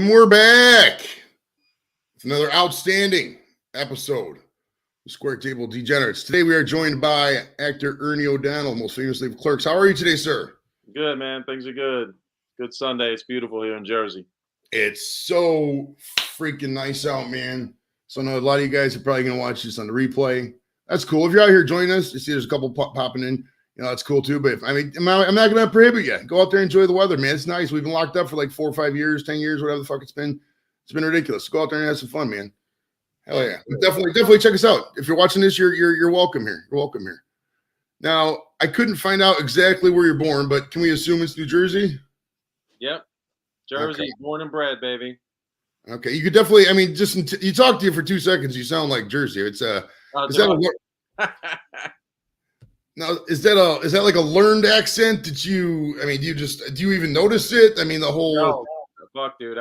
And we're back with another outstanding episode of Square Table Degenerates. Today we are joined by actor Ernie O'Donnell, most famously of Clerks. How are you today, sir? Good, man. Things are good. Good Sunday. It's beautiful here in Jersey. It's so freaking nice out, man. So I know a lot of you guys are probably going to watch this on the replay. That's cool. If you're out here joining us, you see there's a couple popping in. You know, that's cool too. But I'm not going to prohibit you. Go out there and enjoy the weather, man. It's nice. We've been locked up for like 4 or 5 years, 10 years, whatever the fuck it's been. It's been ridiculous. Go out there and have some fun, man. Hell yeah. But definitely check us out. If you're watching this, you're welcome here. You're welcome here. Now, I couldn't find out exactly where you're born, but can we assume it's New Jersey? Yep. Jersey, Okay. Born and bred, baby. Okay. You could definitely, I mean, just you talk to you for 2 seconds, you sound like Jersey. It's Now, is that like a learned accent? Do you even notice it? I mean, the whole. No, fuck, dude.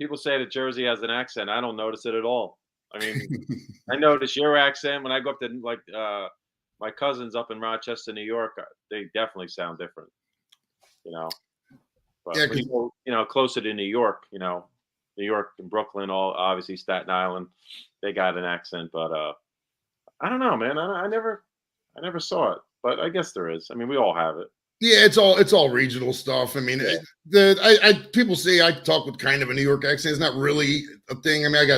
People say that Jersey has an accent. I don't notice it at all. I mean, I notice your accent when I go up to my cousins up in Rochester, New York. They definitely sound different, you know. But Yeah, when you go, closer to New York, New York and Brooklyn, all obviously Staten Island, they got an accent. But I don't know, man. I never saw it, but I guess there is. I mean, we all have it. Yeah, it's all regional stuff. I mean, Yeah. People say I talk with kind of a New York accent. It's not really a thing. I mean,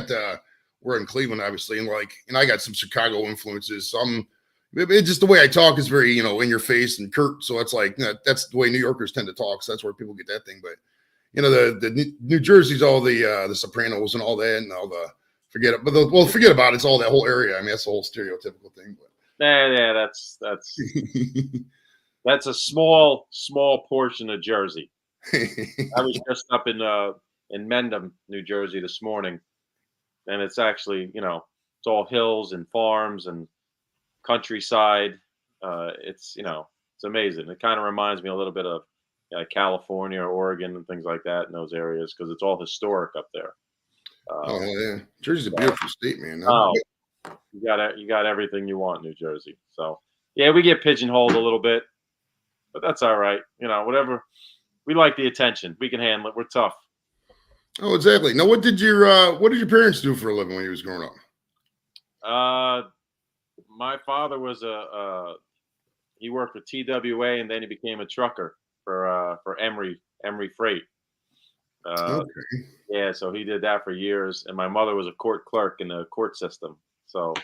we're in Cleveland, obviously, and I got some Chicago influences. It's just the way I talk is very, in your face and curt. So it's like, that's the way New Yorkers tend to talk. So that's where people get that thing. But the New Jersey's all the Sopranos and all that, and all the forget about it. It's all that whole area. I mean, that's the whole stereotypical thing. But Yeah, that's a small portion of Jersey. I was just up in Mendham, New Jersey this morning, and it's actually, it's all hills and farms and countryside. It's amazing. It kind of reminds me a little bit of California or Oregon and things like that in those areas because it's all historic up there. Oh yeah, Jersey's a beautiful state, man. Oh, you got everything you want in New Jersey. So yeah, we get pigeonholed a little bit, but that's all right. Whatever. We like the attention. We can handle it. We're tough. Oh, exactly. Now, what did your parents do for a living when you was growing up? My father was he worked for TWA and then he became a trucker for Emery Freight. Okay. Yeah, so he did that for years, and my mother was a court clerk in the court system. So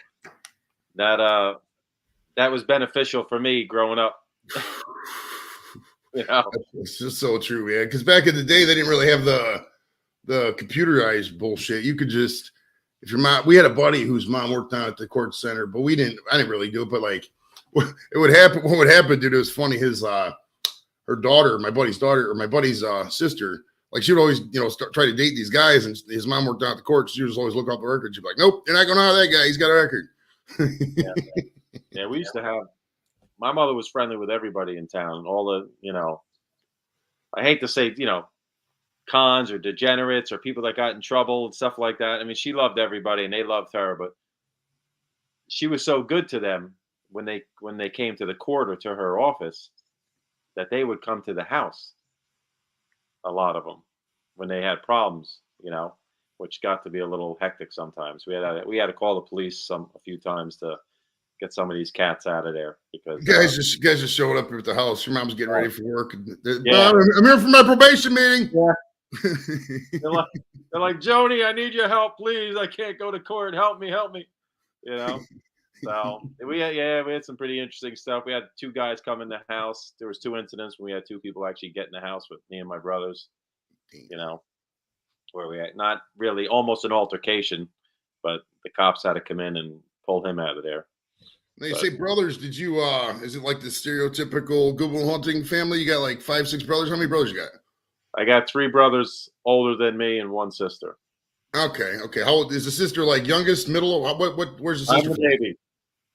that was beneficial for me growing up. It's just so true, yeah. Because back in the day, they didn't really have the computerized bullshit. You could just, if your mom, we had a buddy whose mom worked down at the court center, but I didn't really do it. But like, what would happen, dude? It was funny. Her daughter, my buddy's daughter, or my buddy's sister, like she would always, try to date these guys, and his mom worked down at the court. She would just always look up the record. She'd be like, "Nope, you're not going to hire that guy. He's got a record." Yeah, we used to have. My mother was friendly with everybody in town. All the, I hate to say, cons or degenerates or people that got in trouble and stuff like that. I mean, she loved everybody and they loved her, but she was so good to them when they came to the court or to her office that they would come to the house. A lot of them when they had problems, which got to be a little hectic sometimes. We had to call the police a few times to get some of these cats out of there because guys just showed up at the house. Your mom's getting ready for work. Yeah. I'm here for my probation meeting. Yeah. They're like, Joni, I need your help, please. I can't go to court. Help me. So we had some pretty interesting stuff. We had 2 guys come in the house. There was 2 incidents when we had 2 people actually get in the house with me and my brothers. Where we had not really almost an altercation, but the cops had to come in and pull him out of there. They say brothers. Did you? Is it like the stereotypical Good Will Hunting family? You got like 5, 6 brothers. How many brothers you got? I got 3 brothers older than me and 1 sister. Okay. How old is the sister? Like youngest, middle? What? Where's the sister? I'm the baby.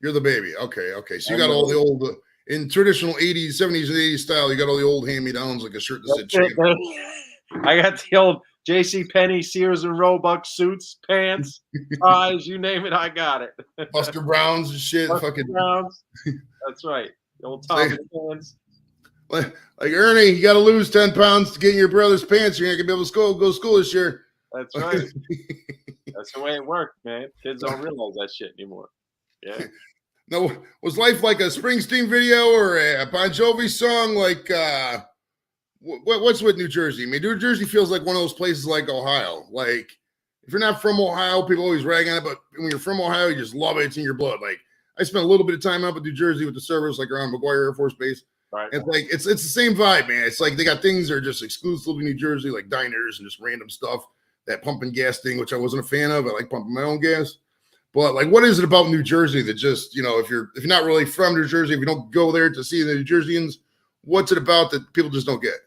You're the baby. Okay. So you got all the old in traditional 80s, 70s, and 80s style. You got all the old hand-me-downs like a shirt that said champ. I got the old J.C. Penney, Sears and Roebuck suits, pants, ties, you name it, I got it. Buster Browns and shit. Buster Browns. That's right. The old Tommy pants. Like Ernie, you got to lose 10 pounds to get in your brother's pants. You're not gonna be able to go to school this year. That's right. That's the way it worked, man. Kids don't realize that shit anymore. Yeah. No, was life like a Springsteen video or a Bon Jovi song? Like, what's with New Jersey? I mean, New Jersey feels like one of those places like Ohio. Like, if you're not from Ohio, people always rag on it, but when you're from Ohio, you just love it. It's in your blood. Like, I spent a little bit of time up in New Jersey with the service, like around McGuire Air Force Base. Right. It's like it's the same vibe, man. It's like they got things that are just exclusively New Jersey, like diners and just random stuff. That pumping gas thing, which I wasn't a fan of. I like pumping my own gas. But like, what is it about New Jersey that just, if you're not really from New Jersey, if you don't go there to see the New Jerseyans, what's it about that people just don't get?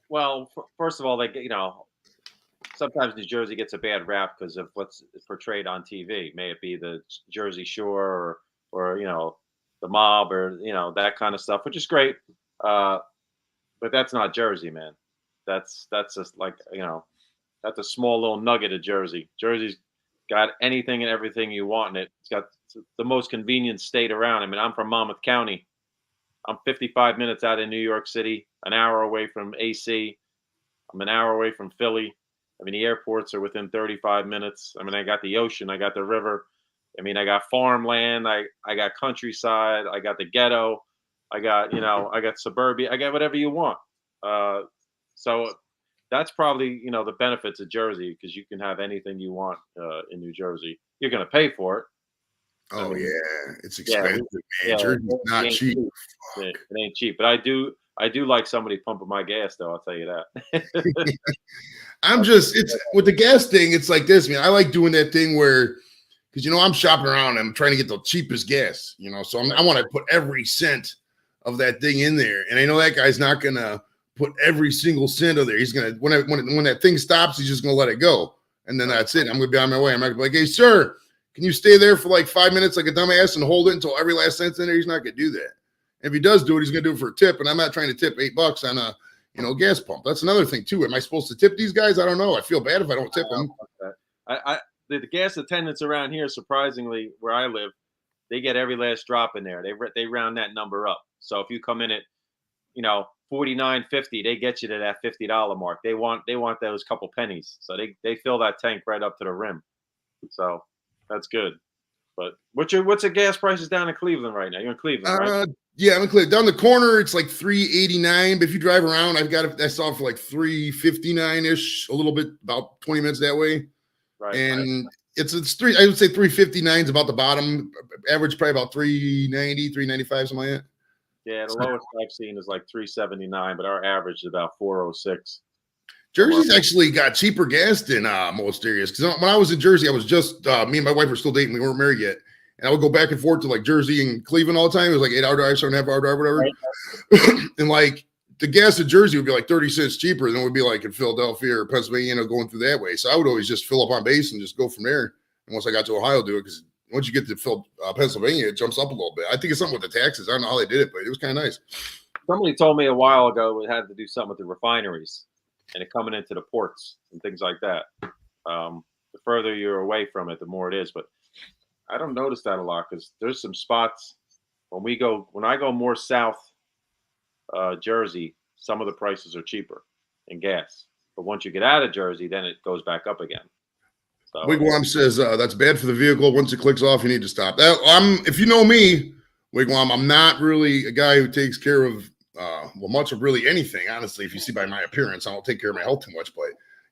Well, first of all, sometimes New Jersey gets a bad rap because of what's portrayed on TV. May it be the Jersey Shore or the mob or that kind of stuff, which is great. But that's not Jersey, man. That's just like that's a small little nugget of Jersey. Jersey's got anything and everything you want in it. It's got the most convenient state around. I mean, I'm from Monmouth County. I'm 55 minutes out of New York City, an hour away from AC. I'm an hour away from Philly. I mean, the airports are within 35 minutes. I mean, I got the ocean, I got the river. I mean, I got farmland, I got countryside, I got the ghetto, I got, I got suburbia, I got whatever you want. So that's probably, the benefits of Jersey, because you can have anything you want in New Jersey. You're going to pay for it. Oh, yeah. It's expensive, man. Yeah, Jersey's not cheap. It ain't cheap. But I do like somebody pumping my gas, though. I'll tell you that. It's with the gas thing. It's like this, man. I like doing that thing where, because, I'm shopping around. I'm trying to get the cheapest gas, so I want to put every cent of that thing in there. And I know that guy's not going to put every single cent of there. He's going to, when that thing stops, he's just going to let it go. And then that's it. I'm going to be on my way. I'm not going to be like, hey, sir, can you stay there for like 5 minutes like a dumbass and hold it until every last cent's in there? He's not going to do that. And if he does do it, he's going to do it for a tip. And I'm not trying to tip $8 on a, gas pump. That's another thing too. Am I supposed to tip these guys? I don't know. I feel bad if I don't tip them. The gas attendants around here, surprisingly, where I live, they get every last drop in there. They round that number up. So if you come in at, $49.50, they get you to that $50 mark. They want those couple pennies. So they fill that tank right up to the rim. So that's good. But what's the gas prices down in Cleveland right now? You're in Cleveland, right? Yeah, I'm in Cleveland. Down the corner, it's like $3.89. But if you drive around, I saw it for like $3.59-ish, a little bit, about 20 minutes that way. Right. And it's three. I would say $3.59 is about the bottom. Average probably about $3.90, $3.95, something like that. Yeah, the lowest I've seen is like $3.79, but our average is about $4.06. Jersey's actually got cheaper gas than most areas. Because when I was in Jersey, I was just me and my wife were still dating. We weren't married yet, and I would go back and forth to like Jersey and Cleveland all the time. It was like 8-hour drive, 7.5-hour drive, whatever. Right. And like the gas in Jersey would be like 30 cents cheaper than it would be like in Philadelphia or Pennsylvania, going through that way. So I would always just fill up on base and just go from there. And once I got to Ohio, do it, because once you get to Pennsylvania, it jumps up a little bit. I think it's something with the taxes. I don't know how they did it, but it was kind of nice. Somebody told me a while ago it had to do something with the refineries and it coming into the ports and things like that. The further you're away from it, the more it is. But I don't notice that a lot, because there's some spots when I go more south, Jersey, some of the prices are cheaper in gas. But once you get out of Jersey, then it goes back up again. So, Wigwam says that's bad for the vehicle. Once it clicks off, you need to stop. If you know me, Wigwam, I'm not really a guy who takes care of much of really anything. Honestly, if you see by my appearance, I don't take care of my health too much, but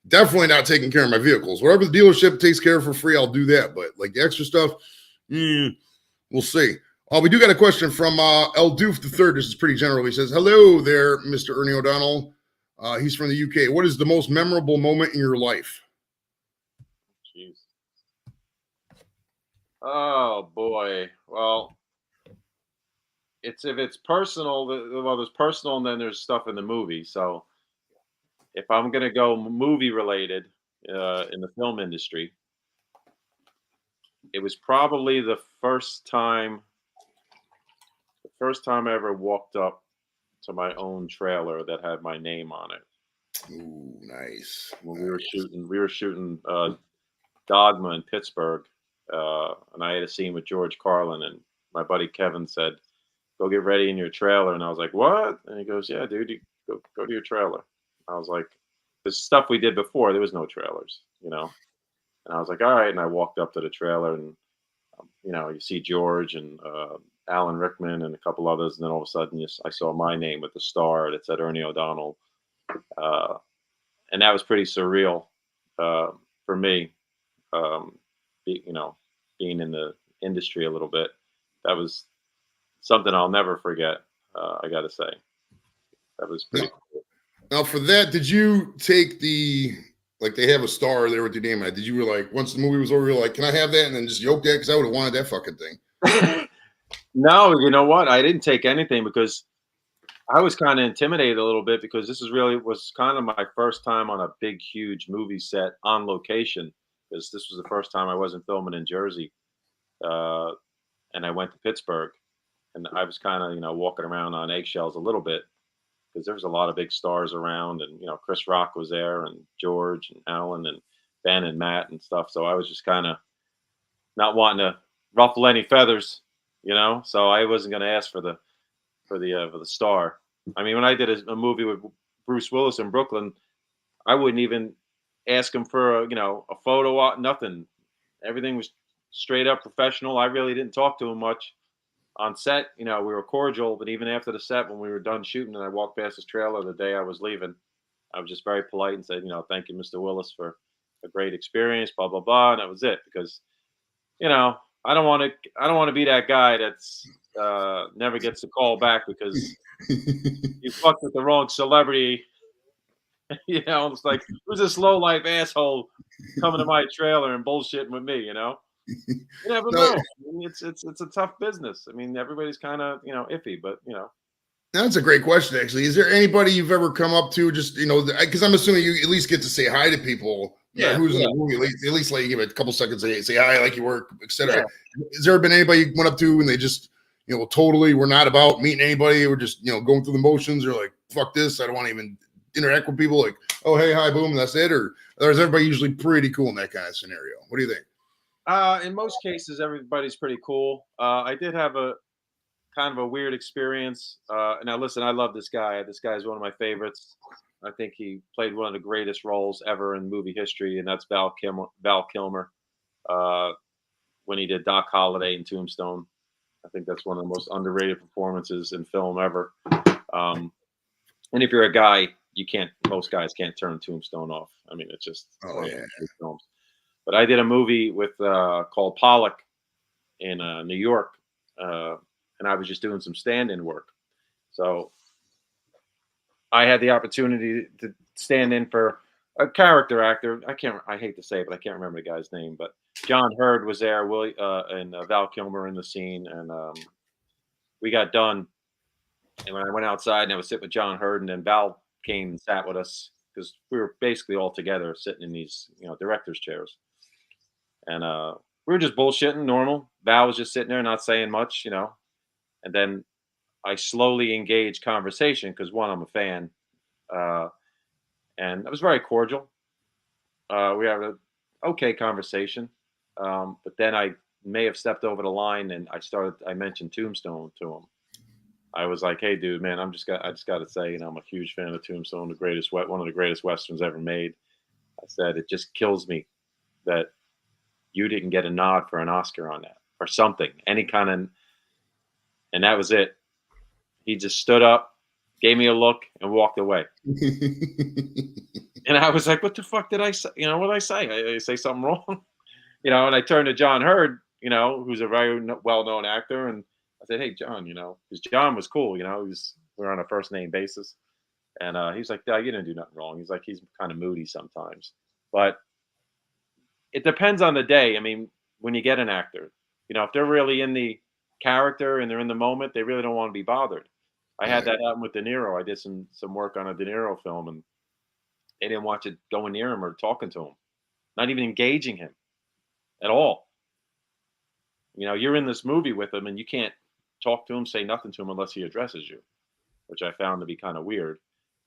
definitely not taking care of my vehicles. Whatever the dealership takes care of for free, I'll do that. But like the extra stuff, we'll see. We do got a question from El Doof III. This is pretty general. He says, hello there, Mr. Ernie O'Donnell. He's from the UK. What is the most memorable moment in your life? Jeez. Oh, boy. Well, if it's personal, there's personal and then there's stuff in the movie. So if I'm going to go movie related in the film industry, it was probably the first time I ever walked up to my own trailer that had my name on it. Ooh, nice. When we were shooting Dogma in Pittsburgh, and I had a scene with George Carlin, and my buddy Kevin said, go get ready in your trailer. And I was like, what? And he goes, yeah, dude, you go to your trailer. I was like, the stuff we did before, there was no trailers, you know? And I was like, all right. And I walked up to the trailer and, you know, you see George and Alan Rickman and a couple others. And then all of a sudden I saw my name with the star that said Ernie O'Donnell. And that was pretty surreal for me, you know, being in the industry a little bit. That was something I'll never forget. I got to say, that was pretty cool. Now, for that, did you take like they have a star there with your name on it? Did you were like, once the movie was over, you're like, can I have that? And then just yoke that? Because I would have wanted that fucking thing. No, you know what? I didn't take anything because I was kind of intimidated a little bit because this was kind of my first time on a big, huge movie set on location, because this was the first time I wasn't filming in Jersey. And I went to Pittsburgh, and I was kind of, you know, walking around on eggshells a little bit because there was a lot of big stars around, and, you know, Chris Rock was there, and George and Alan and Ben and Matt and stuff. So I was just kind of not wanting to ruffle any feathers, you know. So I wasn't going to ask for the star. I mean, when I did a movie with Bruce Willis in Brooklyn, I wouldn't even ask him for a photo op, nothing. Everything was straight up professional. I really didn't talk to him much on set. You know, we were cordial, but even after the set, when we were done shooting and I walked past his trailer the day I was leaving, I was just very polite and said, you know, thank you, Mr. Willis, for a great experience, blah, blah, blah. And that was it, because, you know, I don't want to be that guy that's never gets a call back because you fucked with the wrong celebrity. You know, it's like, who's this low life asshole coming to my trailer and bullshitting with me? You know, you never know. I mean, it's a tough business. I mean, everybody's kind of, you know, iffy, but, you know. That's a great question, actually. Is there anybody you've ever come up to, just, you know, because I'm assuming you at least get to say hi to people. Yeah, who's in the movie? At least like give it a couple seconds, say hi, like you work, etc. Yeah. Has there been anybody you went up to and they just, you know, totally were not about meeting anybody, or just, you know, going through the motions, or like, fuck this, I don't want to even interact with people, like, oh, hey, hi, boom, that's it? Or is everybody usually pretty cool in that kind of scenario? What do you think? In most cases, everybody's pretty cool. I did have a kind of a weird experience. Now, listen, I love this guy. This guy is one of my favorites. I think he played one of the greatest roles ever in movie history, and that's Val Kilmer, when he did Doc Holliday in Tombstone. I think that's one of the most underrated performances in film ever. And if you're a guy, most guys can't turn Tombstone off. I mean, it's just films. But I did a movie with called Pollock in New York, and I was just doing some stand-in work. So I had the opportunity to stand in for a character actor. I hate to say it, but I can't remember the guy's name. But John Hurd was there, and Val Kilmer in the scene, and we got done. And when I went outside and I was sitting with John Hurd, and then Val came and sat with us, because we were basically all together sitting in these, you know, director's chairs. And we were just bullshitting, normal. Val was just sitting there, not saying much, you know. And then I slowly engaged conversation because, one, I'm a fan, and I was very cordial. We had an okay conversation, but then I may have stepped over the line, and I mentioned Tombstone to him. I was like, "Hey, dude, man, I just got to say, you know, I'm a huge fan of Tombstone, one of the greatest westerns ever made." I said, "It just kills me that you didn't get a nod for an Oscar on that, or something, any kind of." And that was it. He just stood up, gave me a look, and walked away. And I was like, "What the fuck did I say? You know, what did I say? I say something wrong?" You know, and I turned to John Hurd, you know, who's a very well-known actor, and I said, "Hey, John, you know," because John was cool, you know, we're on a first name basis, and he's like, "Dad, you didn't do nothing wrong." He's like, he's kind of moody sometimes, but it depends on the day. I mean, when you get an actor, you know, if they're really in the character and they're in the moment, they really don't want to be bothered. I had that happen with De Niro. I did some work on a De Niro film, and they didn't want you going near him or talking to him, not even engaging him at all. You know, you're in this movie with him, and you can't talk to him, say nothing to him unless he addresses you, which I found to be kind of weird.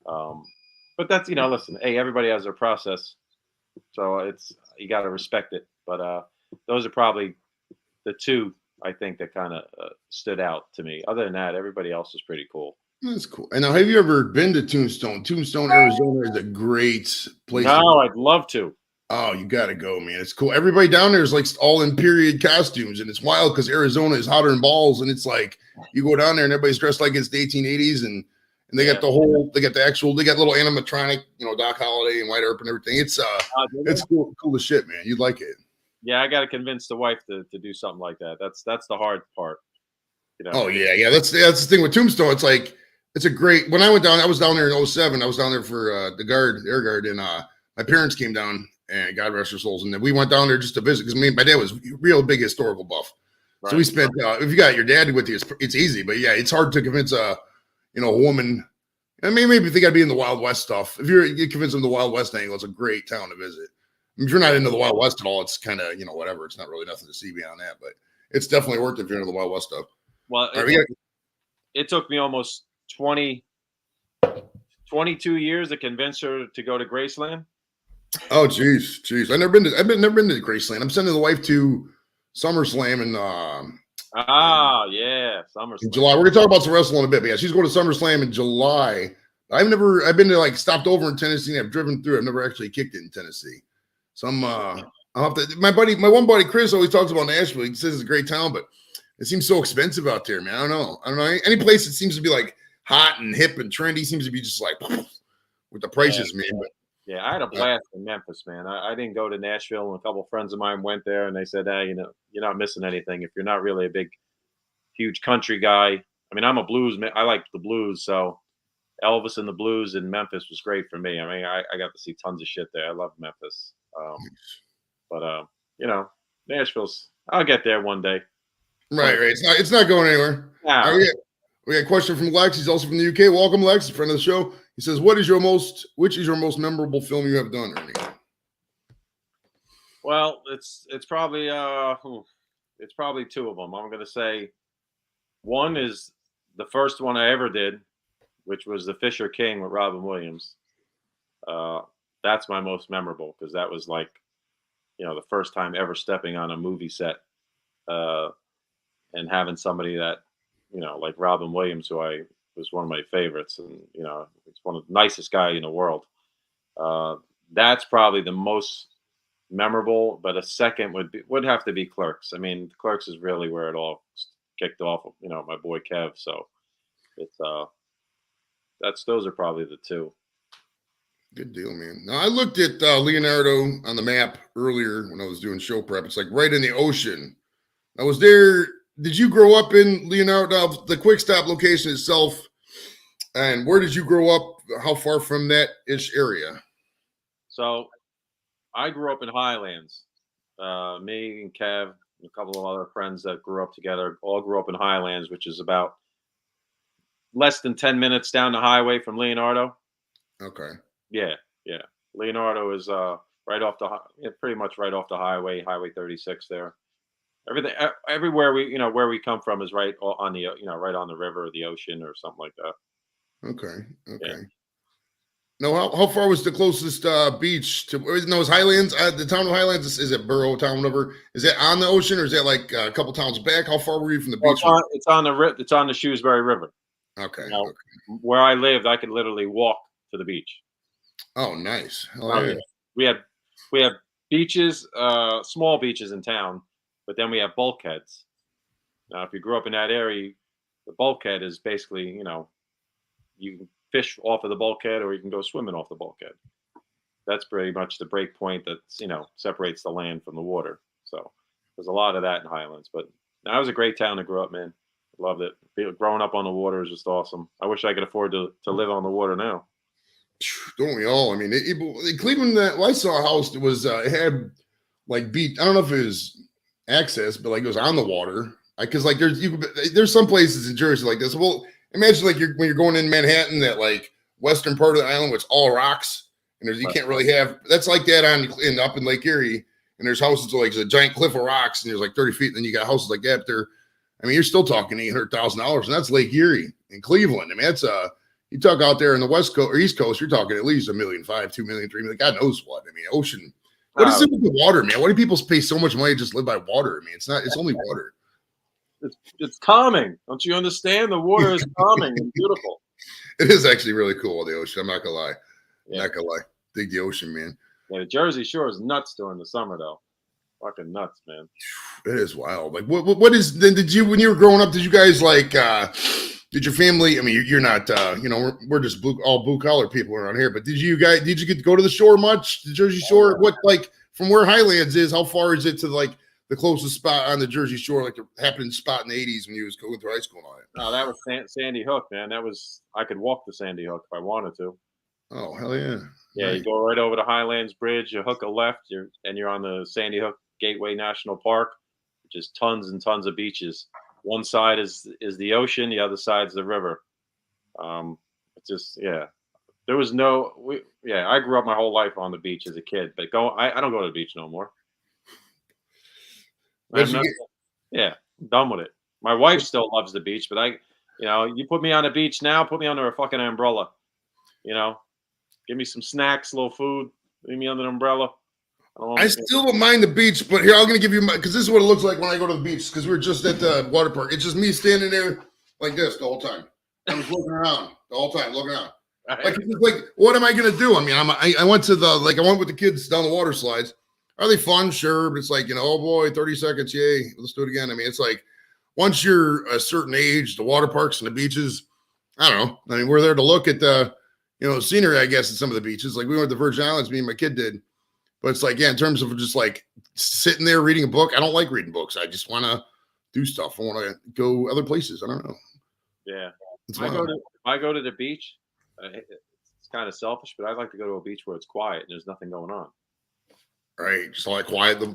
But that's, you know, listen, hey, everybody has their process, so you got to respect it. But those are probably the two I think that kind of stood out to me. Other than that, everybody else is pretty cool. That's cool. And now, have you ever been to Tombstone? Tombstone, Arizona is a great place. No, I'd love to. Oh, you got to go, man. It's cool. Everybody down there is like all in period costumes, and it's wild because Arizona is hotter than balls. And it's like you go down there and everybody's dressed like it's the 1880s, and they got they got little animatronic, Doc Holliday and White Earp and everything. It's cool as shit, man. You'd like it. Yeah, I got to convince the wife to do something like that. That's the hard part. Oh yeah. That's the thing with Tombstone. It's like it's a great. When I went down, I was down there in 2007. I was down there for the Air Guard, and my parents came down. And God rest their souls. And then we went down there just to visit because my dad was real big historical buff. Right. So we spent, if you got your dad with you, it's easy. But yeah, it's hard to convince a woman. I mean, maybe if they got to be in the Wild West stuff. If you convince them the Wild West angle, it's a great town to visit. I mean, if you're not into the Wild West at all, it's kind of, whatever. It's not really nothing to see beyond that. But it's definitely worth it if you're into the Wild West stuff. Well, it took me almost 22 years to convince her to go to Graceland. Oh, geez. I've never been to Graceland. I'm sending the wife to SummerSlam in SummerSlam in July. We're gonna talk about some wrestling in a bit, but yeah, she's going to SummerSlam in July. I've been to stopped over in Tennessee. And I've driven through. I've never actually kicked it in Tennessee. So I'll have to. My one buddy Chris always talks about Nashville. He says it's a great town, but it seems so expensive out there, man. I don't know. Any place that seems to be like hot and hip and trendy seems to be just like with the prices, man. But yeah, I had a blast in Memphis, man. I didn't go to Nashville, and a couple of friends of mine went there, and they said, hey, you're not missing anything if you're not really a big, huge country guy. I mean, I'm a blues man. I like the blues, so Elvis and the blues in Memphis was great for me. I mean, I got to see tons of shit there. I love Memphis. Nashville's, I'll get there one day. Right. It's not going anywhere. Nah. Right, we got a question from Lex. He's also from the UK. Welcome, Lex, friend of the show. He says, which is your most memorable film you have done, Ernie? Well, it's probably two of them. I'm going to say one is the first one I ever did, which was The Fisher King with Robin Williams. That's my most memorable because that was like, the first time ever stepping on a movie set and having somebody that, like Robin Williams, who was one of my favorites, and he's one of the nicest guy in the world. That's probably the most memorable, but a second would have to be Clerks. I mean, Clerks is really where it all kicked off. My boy Kev. So it's those are probably the two. Good deal, man. Now I looked at Leonardo on the map earlier when I was doing show prep. It's like right in the ocean. I was there. Did you grow up in Leonardo, the Quick Stop location itself? And where did you grow up? How far from that ish area? So I grew up in Highlands. Me and Kev, and a couple of other friends that grew up together, all grew up in Highlands, which is about less than 10 minutes down the highway from Leonardo. Okay. Yeah. Leonardo is pretty much right off the highway, Highway 36 there. Everywhere where we come from is right on the right on the river or the ocean or something like that. Okay. Yeah. No, how far was the closest beach to? No, is Highlands? The town of Highlands is it Borough Town, whatever? Is that on the ocean or is that like a couple towns back? How far were you from the beach? It's on the Shrewsbury River. Okay. Okay. Where I lived, I could literally walk to the beach. Oh, nice. We have beaches, small beaches in town, but then we have bulkheads. Now, if you grew up in that area, the bulkhead is basically, you can fish off of the bulkhead or you can go swimming off the bulkhead. That's pretty much the break point that, separates the land from the water. So there's a lot of that in Highlands, but that was a great town to grow up, man. Loved it. Growing up on the water is just awesome. I wish I could afford to live on the water now. Don't we all? I mean, Cleveland, I saw a house that was, it had like beach. I don't know if it was access, but like it was on the water. Because like there's some places in Jersey like this. Well, imagine like when you're going in Manhattan, that like western part of the island, where it's all rocks, and you can't really have. That's like that up in Lake Erie, and there's houses like there's a giant cliff of rocks, and there's like 30 feet, and then you got houses like that. I mean, you're still talking $800,000, and that's Lake Erie in Cleveland. I mean, that's you talk out there in the West Coast or East Coast, you're talking at least $1.5 million, $2 million, $3 million. God knows what. I mean, ocean. What is it with the water, man? Why do people pay so much money to just live by water? I mean, it's only water. it's calming. Don't you understand? The water is calming and beautiful. It is actually really cool, the ocean. I'm not gonna lie. Yeah. Not gonna lie. Dig the ocean, man. Yeah, the Jersey Shore is nuts during the summer, though. Fucking nuts, man. It is wild. Like, what is then? Did you, when you were growing up, did you guys like? Did your family? I mean, you're not. We're just all blue collar people around here. But did you get to go to the shore much? The Jersey Shore? What, like, from where Highlands is? How far is it to like the closest spot on the Jersey Shore, like the happening spot in the '80s when you was going through high school and all that? No, that was Sandy Hook, man. I could walk to Sandy Hook if I wanted to. Oh, hell yeah. Yeah, Right. you go right over the Highlands Bridge, you hook a left, you're on the Sandy Hook Gateway National Park, which is tons and tons of beaches. One side is the ocean, the other side's the river. It's just, yeah. There was I grew up my whole life on the beach as a kid, but I don't go to the beach no more. I'm done with it. My wife still loves the beach, but you put me on the beach now, put me under a fucking umbrella, give me some snacks, a little food, leave me under the umbrella. I still don't mind the beach, but here, I'm going to give you because this is what it looks like when I go to the beach, because we're just at the water park. It's just me standing there like this the whole time. I'm just looking around the whole time, looking around. Like, what am I going to do? I mean, I went to I went with the kids down the water slides. Are they fun? Sure. But it's like, oh boy, 30 seconds. Yay. Let's do it again. I mean, it's like, once you're a certain age, the water parks and the beaches, I don't know. I mean, we're there to look at the, scenery, I guess, at some of the beaches. Like, we went to the Virgin Islands, me and my kid did. But it's like, yeah, in terms of just like sitting there reading a book, I don't like reading books. I just want to do stuff. I want to go other places. I don't know. Yeah. I go to the beach. It's kind of selfish, but I like to go to a beach where it's quiet and there's nothing going on. Right. Just like quiet. The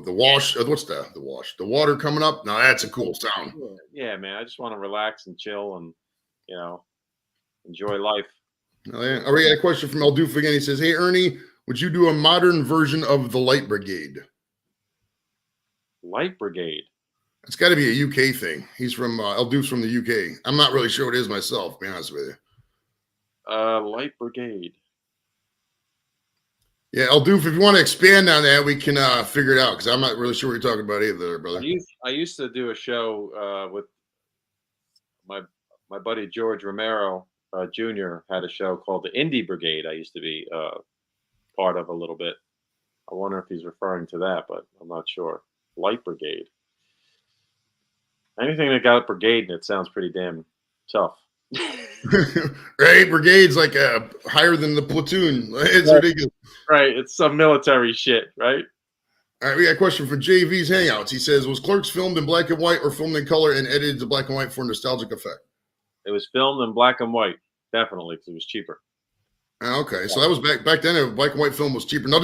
wash. What's the wash? The water coming up. Now that's a cool sound. Yeah, man. I just want to relax and chill and, enjoy life. Oh, yeah. All right. I got a question from El Doof again. He says, "Hey, Ernie, would you do a modern version of the Light Brigade?" Light Brigade. It's got to be a UK thing. He's from El Doof's from the UK. I'm not really sure what it is myself, to be honest with you. Light Brigade. Yeah, El Doof, if you want to expand on that, we can figure it out, because I'm not really sure what you're talking about either, brother. I used to do a show with my buddy George Romero Jr. had a show called the Indie Brigade. I used to be part of a little bit. I wonder if he's referring to that, but I'm not sure. Light Brigade. Anything that got a brigade in it sounds pretty damn tough. Right? Brigade's like higher than the platoon. It's ridiculous. Right. It's some military shit, right? All right, we got a question from JV's Hangouts. He says, "Was Clerks filmed in black and white or filmed in color and edited to black and white for nostalgic effect?" It was filmed in black and white, definitely, because it was cheaper. Okay, so that was back then. A black and white film was cheaper. Now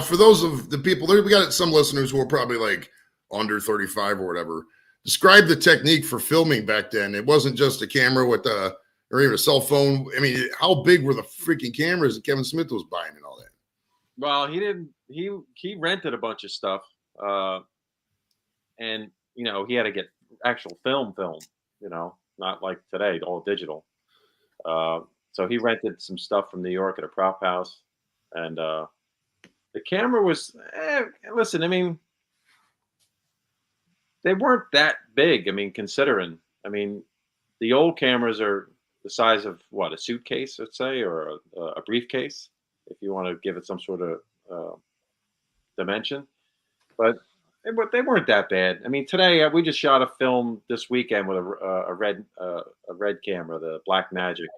for those of the people there, we got some listeners who are probably like under 35 or whatever. Describe the technique for filming back then. It wasn't just a camera with or even a cell phone. I mean, how big were the freaking cameras that Kevin Smith was buying and all that? Well, he didn't. He rented a bunch of stuff, and he had to get actual film. Not like today, all digital. So he rented some stuff from New York at a prop house, and the camera was. Listen, I mean, they weren't that big. I mean, considering. I mean, the old cameras are the size of what, a suitcase, let's say, or a briefcase, if you want to give it some sort of dimension. But they weren't that bad. I mean, today we just shot a film this weekend with a red camera, the Black Magic,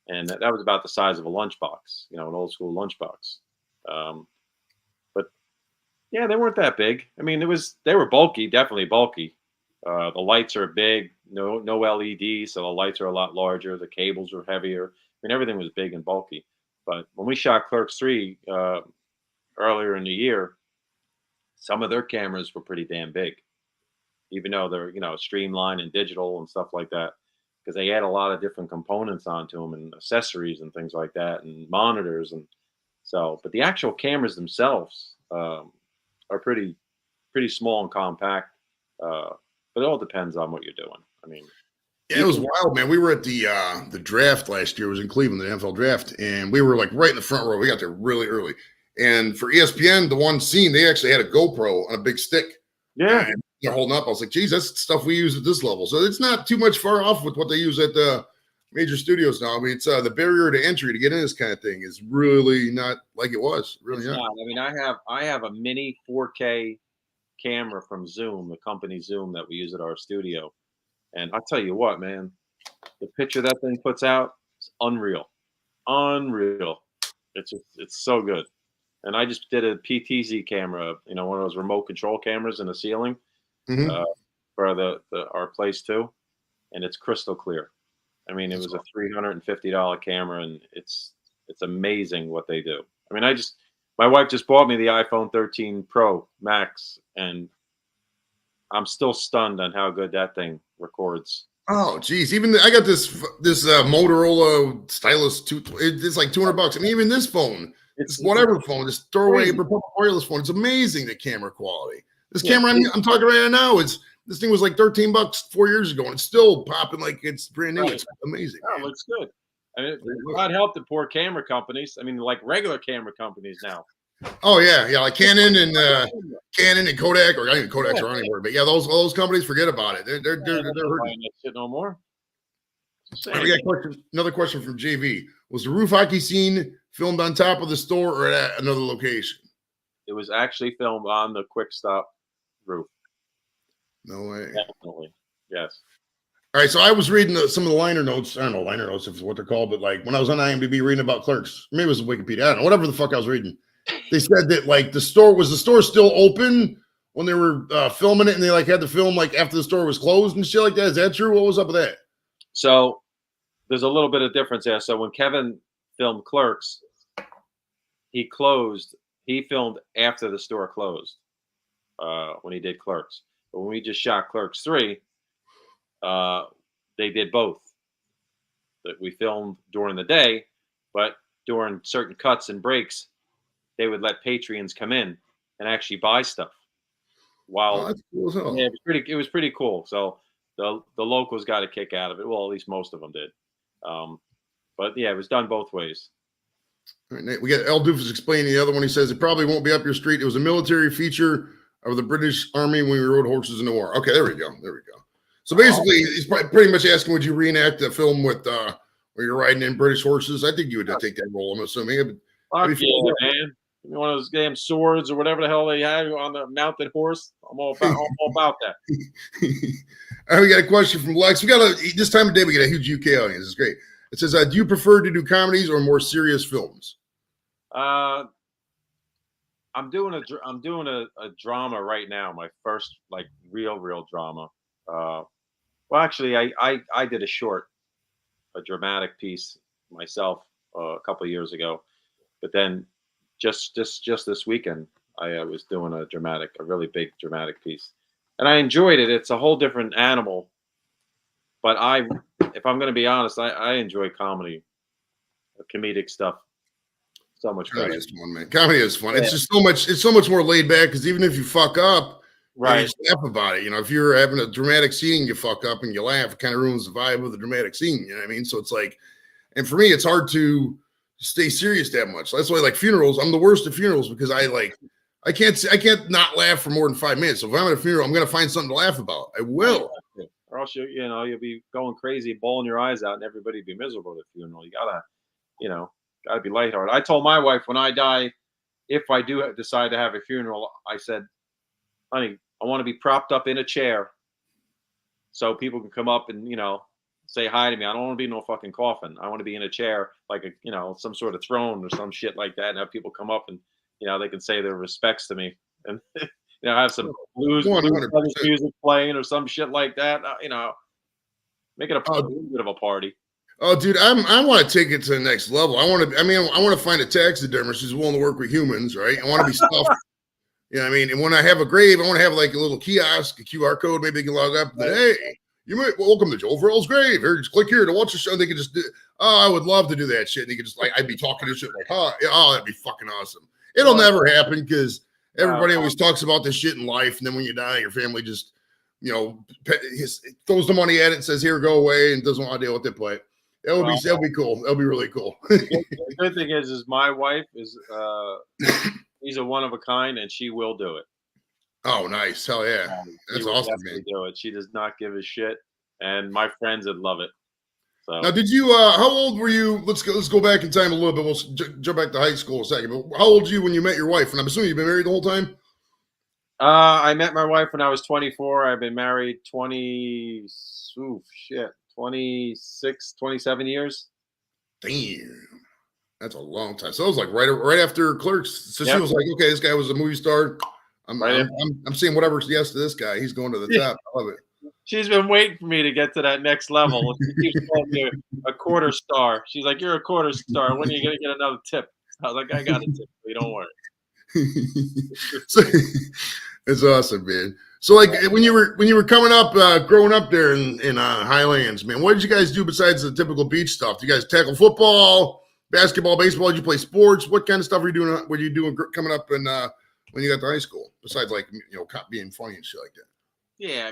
and that was about the size of a lunchbox, an old school lunchbox. But yeah, they weren't that big. I mean, they were bulky, definitely bulky. The lights are big, no LED, so the lights are a lot larger. The cables were heavier. I mean, everything was big and bulky. But when we shot Clerks 3 earlier in the year, some of their cameras were pretty damn big, even though they're streamlined and digital and stuff like that, because they add a lot of different components onto them and accessories and things like that and monitors and so. But the actual cameras themselves are pretty small and compact. But it all depends on what you're doing. I mean, yeah, it was wild, man. We were at the draft last year. It was in Cleveland, the NFL draft, and we were like right in the front row. We got there really early. And for ESPN, the one scene, they actually had a GoPro on a big stick. Yeah. And, they're holding up. I was like, geez, that's stuff we use at this level. So it's not too much far off with what they use at the major studios now. I mean, it's the barrier to entry to get in this kind of thing is really not like it was. Really not. I mean, I have a mini 4K camera from Zoom, the company Zoom that we use at our studio. And I'll tell you what, man, the picture that thing puts out is unreal. Unreal. It's so good. And I just did a PTZ camera, one of those remote control cameras in the ceiling for our place too. And it's crystal clear. I mean, it was a $350 camera, and it's amazing what they do. I mean, my wife just bought me the iPhone 13 Pro Max, and I'm still stunned on how good that thing records. Oh, geez. Even I got this Motorola stylus. It's like $200. I mean, even this phone, this phone, this throwaway wireless phone. It's amazing, the camera quality. This camera I'm talking right now, this thing was like $13 4 years ago, and it's still popping like it's brand new. Right. It's amazing. Yeah, it looks good. I mean, God help the poor camera companies. I mean, like regular camera companies now. Oh yeah, like Canon and Kodak, or not even Kodak's around anymore, but yeah, those companies, forget about it. They're hurting that shit no more. We got another question from JV. Was the roof hockey scene filmed on top of the store or at another location? It was actually filmed on the Quick Stop roof. No way. Definitely, yes. All right, so I was reading some of the liner notes. I don't know, liner notes if it's what they're called, but like when I was on IMDb reading about Clerks, maybe it was Wikipedia, I don't know, whatever the fuck I was reading. They said that like the store still open when they were filming it, and they like had to film like after the store was closed and shit like that. Is that true? What was up with that? So there's a little bit of difference there. So when Kevin filmed Clerks, he filmed after the store closed when he did Clerks. But when we just shot Clerks 3, they did both. That we filmed during the day, but during certain cuts and breaks, they would let Patreons come in and actually buy stuff. While that's cool as hell. Yeah, it was pretty cool. So the locals got a kick out of it. Well, at least most of them did. But yeah, it was done both ways. All right, Nate, we got El Doofus explaining the other one. He says it probably won't be up your street. It was a military feature of the British Army when we rode horses in the war. Okay, there we go. So basically, he's pretty much asking, would you reenact the film with where you're riding in British horses? I think you would take that role, I'm assuming. Fuck yeah, man. One of those damn swords or whatever the hell they had on the mounted horse. I'm all about that. All right, we got a question from Lex. This time of day we get a huge UK audience. It's great. It says, do you prefer to do comedies or more serious films? I'm doing a drama right now. My first like real drama. Well, actually, I did a dramatic piece myself a couple of years ago, but then just this weekend I was doing a really big dramatic piece, and I enjoyed it. It's a whole different animal, but if I'm going to be honest, I enjoy comedic stuff so much better. Comedy is fun, man. Comedy is fun. Yeah. It's so much more laid back, because even if you fuck up, right, you just laugh about it. If you're having a dramatic scene, you fuck up and you laugh, it kind of ruins the vibe of the dramatic scene. You know what I mean? So it's like, and for me, it's hard to stay serious that much. That's why, like, funerals, I'm the worst at funerals, because I can't not laugh for more than 5 minutes. So if I'm at a funeral, I'm gonna find something to laugh about. I will. Or else you'll be going crazy, bawling your eyes out, and everybody be miserable at the funeral. You gotta be lighthearted. I told my wife, when I die, if I do decide to have a funeral, I said, honey, I want to be propped up in a chair so people can come up and, say hi to me. I don't want to be in no fucking coffin. I want to be in a chair, like some sort of throne or some shit like that, and have people come up and, they can say their respects to me, and have some blues music playing or some shit like that. Make it a little bit of a party. Oh, dude, I want to take it to the next level. I want to find a taxidermist who's willing to work with humans, right? I want to be stuffed. You know what I mean? And when I have a grave, I want to have like a little kiosk, a QR code. Maybe they can log up. But hey, welcome to Joe Farrell's grave. Here, just click here to watch the show. They can just do. Oh, I would love to do that shit. And they could just I'd be talking to shit like, oh, that'd be fucking awesome. It'll never happen, because everybody always talks about this shit in life, and then when you die, your family just, throws the money at it and says, "Here, go away," and doesn't want to deal with it. But that'll be cool. That'll be really cool. The good thing is my wife is she's a one of a kind, and she will do it. Oh, nice. Hell yeah. She That's would awesome, man. definitely do it. She does not give a shit, and my friends would love it. Now, So, did you? How old were you? Let's go back in time a little bit. We'll jump back to high school a second. But how old were you when you met your wife? And I'm assuming you've been married the whole time. I met my wife when I was 24. I've been married 26, 27 years. Damn, that's a long time. So it was like right after Clerks. So she Yep. was like, okay, this guy was a movie star. I'm Right. I'm seeing whatever yes to this guy. He's going to the top. I love it. She's been waiting for me to get to that next level. She keeps calling me a quarter star. She's like, "You're a quarter star. When are you gonna get another tip?" I was like, "I got a tip. So don't worry." So it's awesome, man. So like when you were coming up, growing up there in Highlands, man, what did you guys do besides the typical beach stuff? Did you guys tackle football, basketball, baseball? Did you play sports? What kind of stuff were you doing? What were you doing coming up and when you got to high school? Besides like being funny and shit like that. Yeah,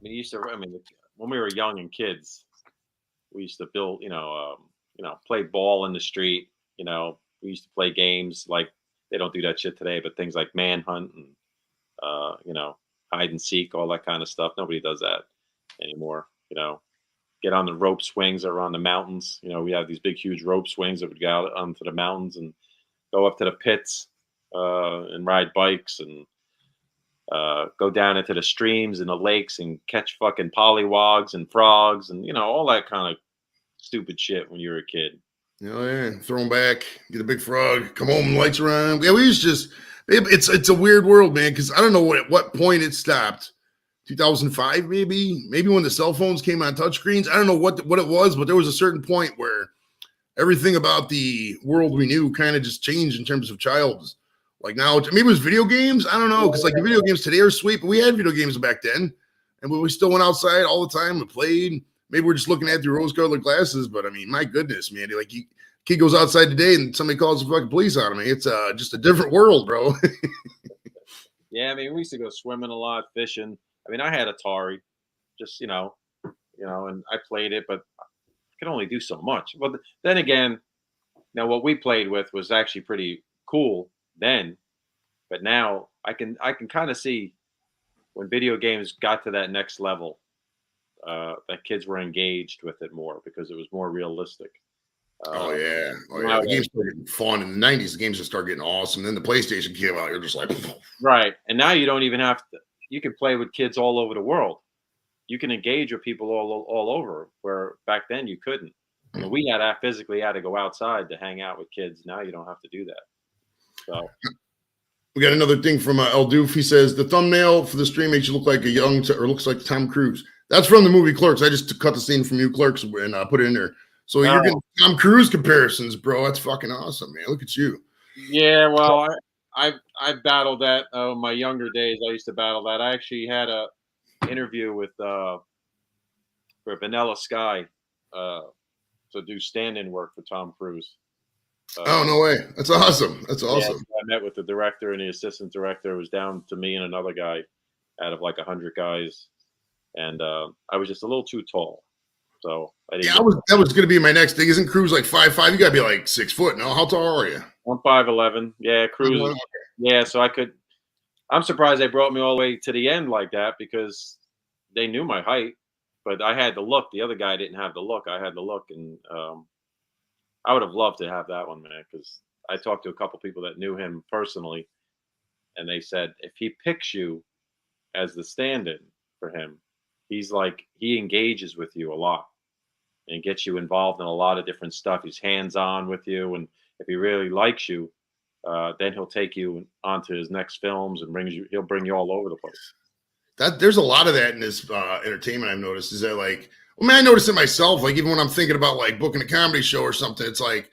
you used to. When we were young and kids, we used to build. Play ball in the street. We used to play games like they don't do that shit today, but things like manhunt and hide and seek, all that kind of stuff. Nobody does that anymore. Get on the rope swings or on the mountains. We have these big, huge rope swings that would go out onto the mountains and go up to the pits and ride bikes and go down into the streams and the lakes and catch fucking pollywogs and frogs and all that kind of stupid shit when you were a kid. Yeah, throw them back, get a big frog, come home, lights around. Yeah, we used to just it's a weird world, man, because I don't know at what point it stopped. 2005, maybe when the cell phones came on touchscreens. I don't know what it was, but there was a certain point where everything about the world we knew kind of just changed in terms of childs. Like now, maybe it was video games. I don't know, because like the video games today are sweet, but we had video games back then, and we still went outside all the time and played. Maybe we're just looking at through rose-colored glasses, but I mean, my goodness, man, kid goes outside today and somebody calls the fucking police on him. It's just a different world, bro. Yeah, we used to go swimming a lot, fishing. I had Atari, just and I played it, but I could only do so much. But then again, now what we played with was actually pretty cool then, but now I can kind of see when video games got to that next level, that kids were engaged with it more because it was more realistic. Oh yeah. The games started getting fun in the 90s. The games just started getting awesome. Then the PlayStation came out. You're just like, right. And now you don't even have to. You can play with kids all over the world. You can engage with people all over, where back then you couldn't. We physically had to go outside to hang out with kids. Now you don't have to do that. So we got another thing from El Doof. He says the thumbnail for the stream makes you look like looks like Tom Cruise. That's from the movie Clerks. I just cut the scene from you, Clerks, and put it in there. So you're getting Tom Cruise comparisons, bro. That's fucking awesome, man. Look at you. Yeah, well, I battled that my younger days. I used to battle that. I actually had a interview with for Vanilla Sky to do stand-in work for Tom Cruise. Oh, no way. That's awesome. That's awesome. Yeah, I met with the director and the assistant director. It was down to me and another guy out of like 100 guys. And I was just a little too tall. So I didn't that was going to be my next thing. Isn't Cruise like 5'5"? You got to be like 6 foot. No, how tall are you? I'm 5'11". Yeah, Cruise. Yeah, so I'm surprised they brought me all the way to the end like that because they knew my height, but I had the look. The other guy didn't have the look. I had the look, and I would have loved to have that one, man, because I talked to a couple people that knew him personally, and they said if he picks you as the stand-in for him, he engages with you a lot and gets you involved in a lot of different stuff. He's hands-on with you, and if he really likes you, then he'll take you onto his next films and he'll bring you all over the place. There's a lot of that in this entertainment. I've noticed is that I notice it myself. Like even when I'm thinking about like booking a comedy show or something, it's like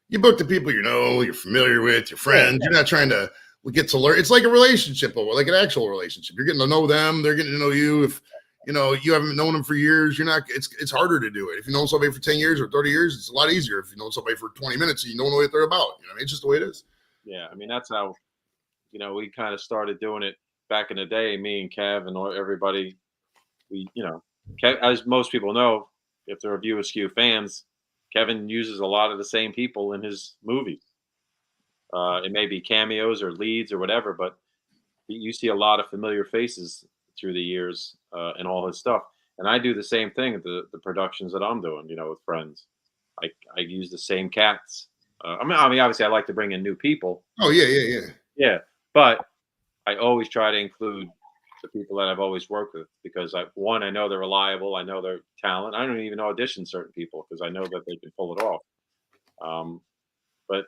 you book the people you're familiar with, your friends. Yeah. You're not trying to get to learn. It's like a relationship, like an actual relationship. You're getting to know them. They're getting to know you. If you haven't known them for years, you're not. It's harder to do it. If you know somebody for 10 years or 30 years, it's a lot easier. If you know somebody for 20 minutes, you don't know what they're about. It's just the way it is. Yeah, that's how we kind of started doing it back in the day. Me and Kev and everybody. Kev, as most people know, if they're View Askew fans, Kevin uses a lot of the same people in his movies. It may be cameos or leads or whatever, but you see a lot of familiar faces through the years and all his stuff. And I do the same thing at the productions that I'm doing, with friends. I use the same cats. I mean, obviously, I like to bring in new people. Oh yeah. Yeah, but I always try to include the people that I've always worked with because I know they're reliable. I know their talent. I don't even audition certain people because I know that they can pull it off. But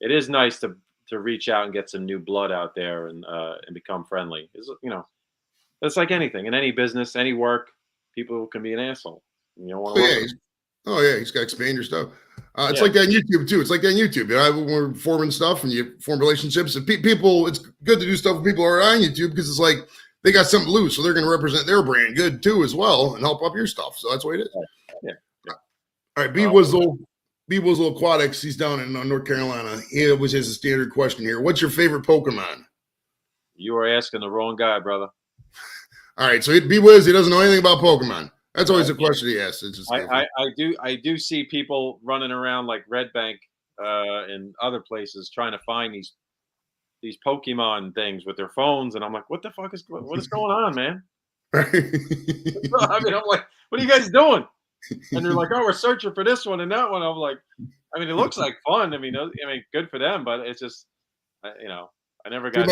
it is nice to reach out and get some new blood out there and become friendly. It's like anything in any business, any work. People can be an asshole. You don't want to work with them. Oh yeah, he's got to expand your stuff. It's Yeah. like that in YouTube too. It's like that in YouTube. When we're forming stuff and you form relationships and people, it's good to do stuff with people who are on YouTube because it's like they got something loose, so they're going to represent their brand good too as well and help up your stuff. So that's the way it is. Yeah. All right, B Wizzle Aquatics. He's down in North Carolina. He always has a standard question here. What's your favorite Pokemon? You are asking the wrong guy, brother. All right, so B Wiz, he doesn't know anything about Pokemon. That's always a question he asks. It's just I do see people running around like Red Bank and other places trying to find these Pokemon things with their phones, and I'm like, what is going on, man? I mean, I'm like, what are you guys doing? And they're like, oh, we're searching for this one and that one. I'm like, I mean, it looks like fun. I mean, good for them, but it's just, I never got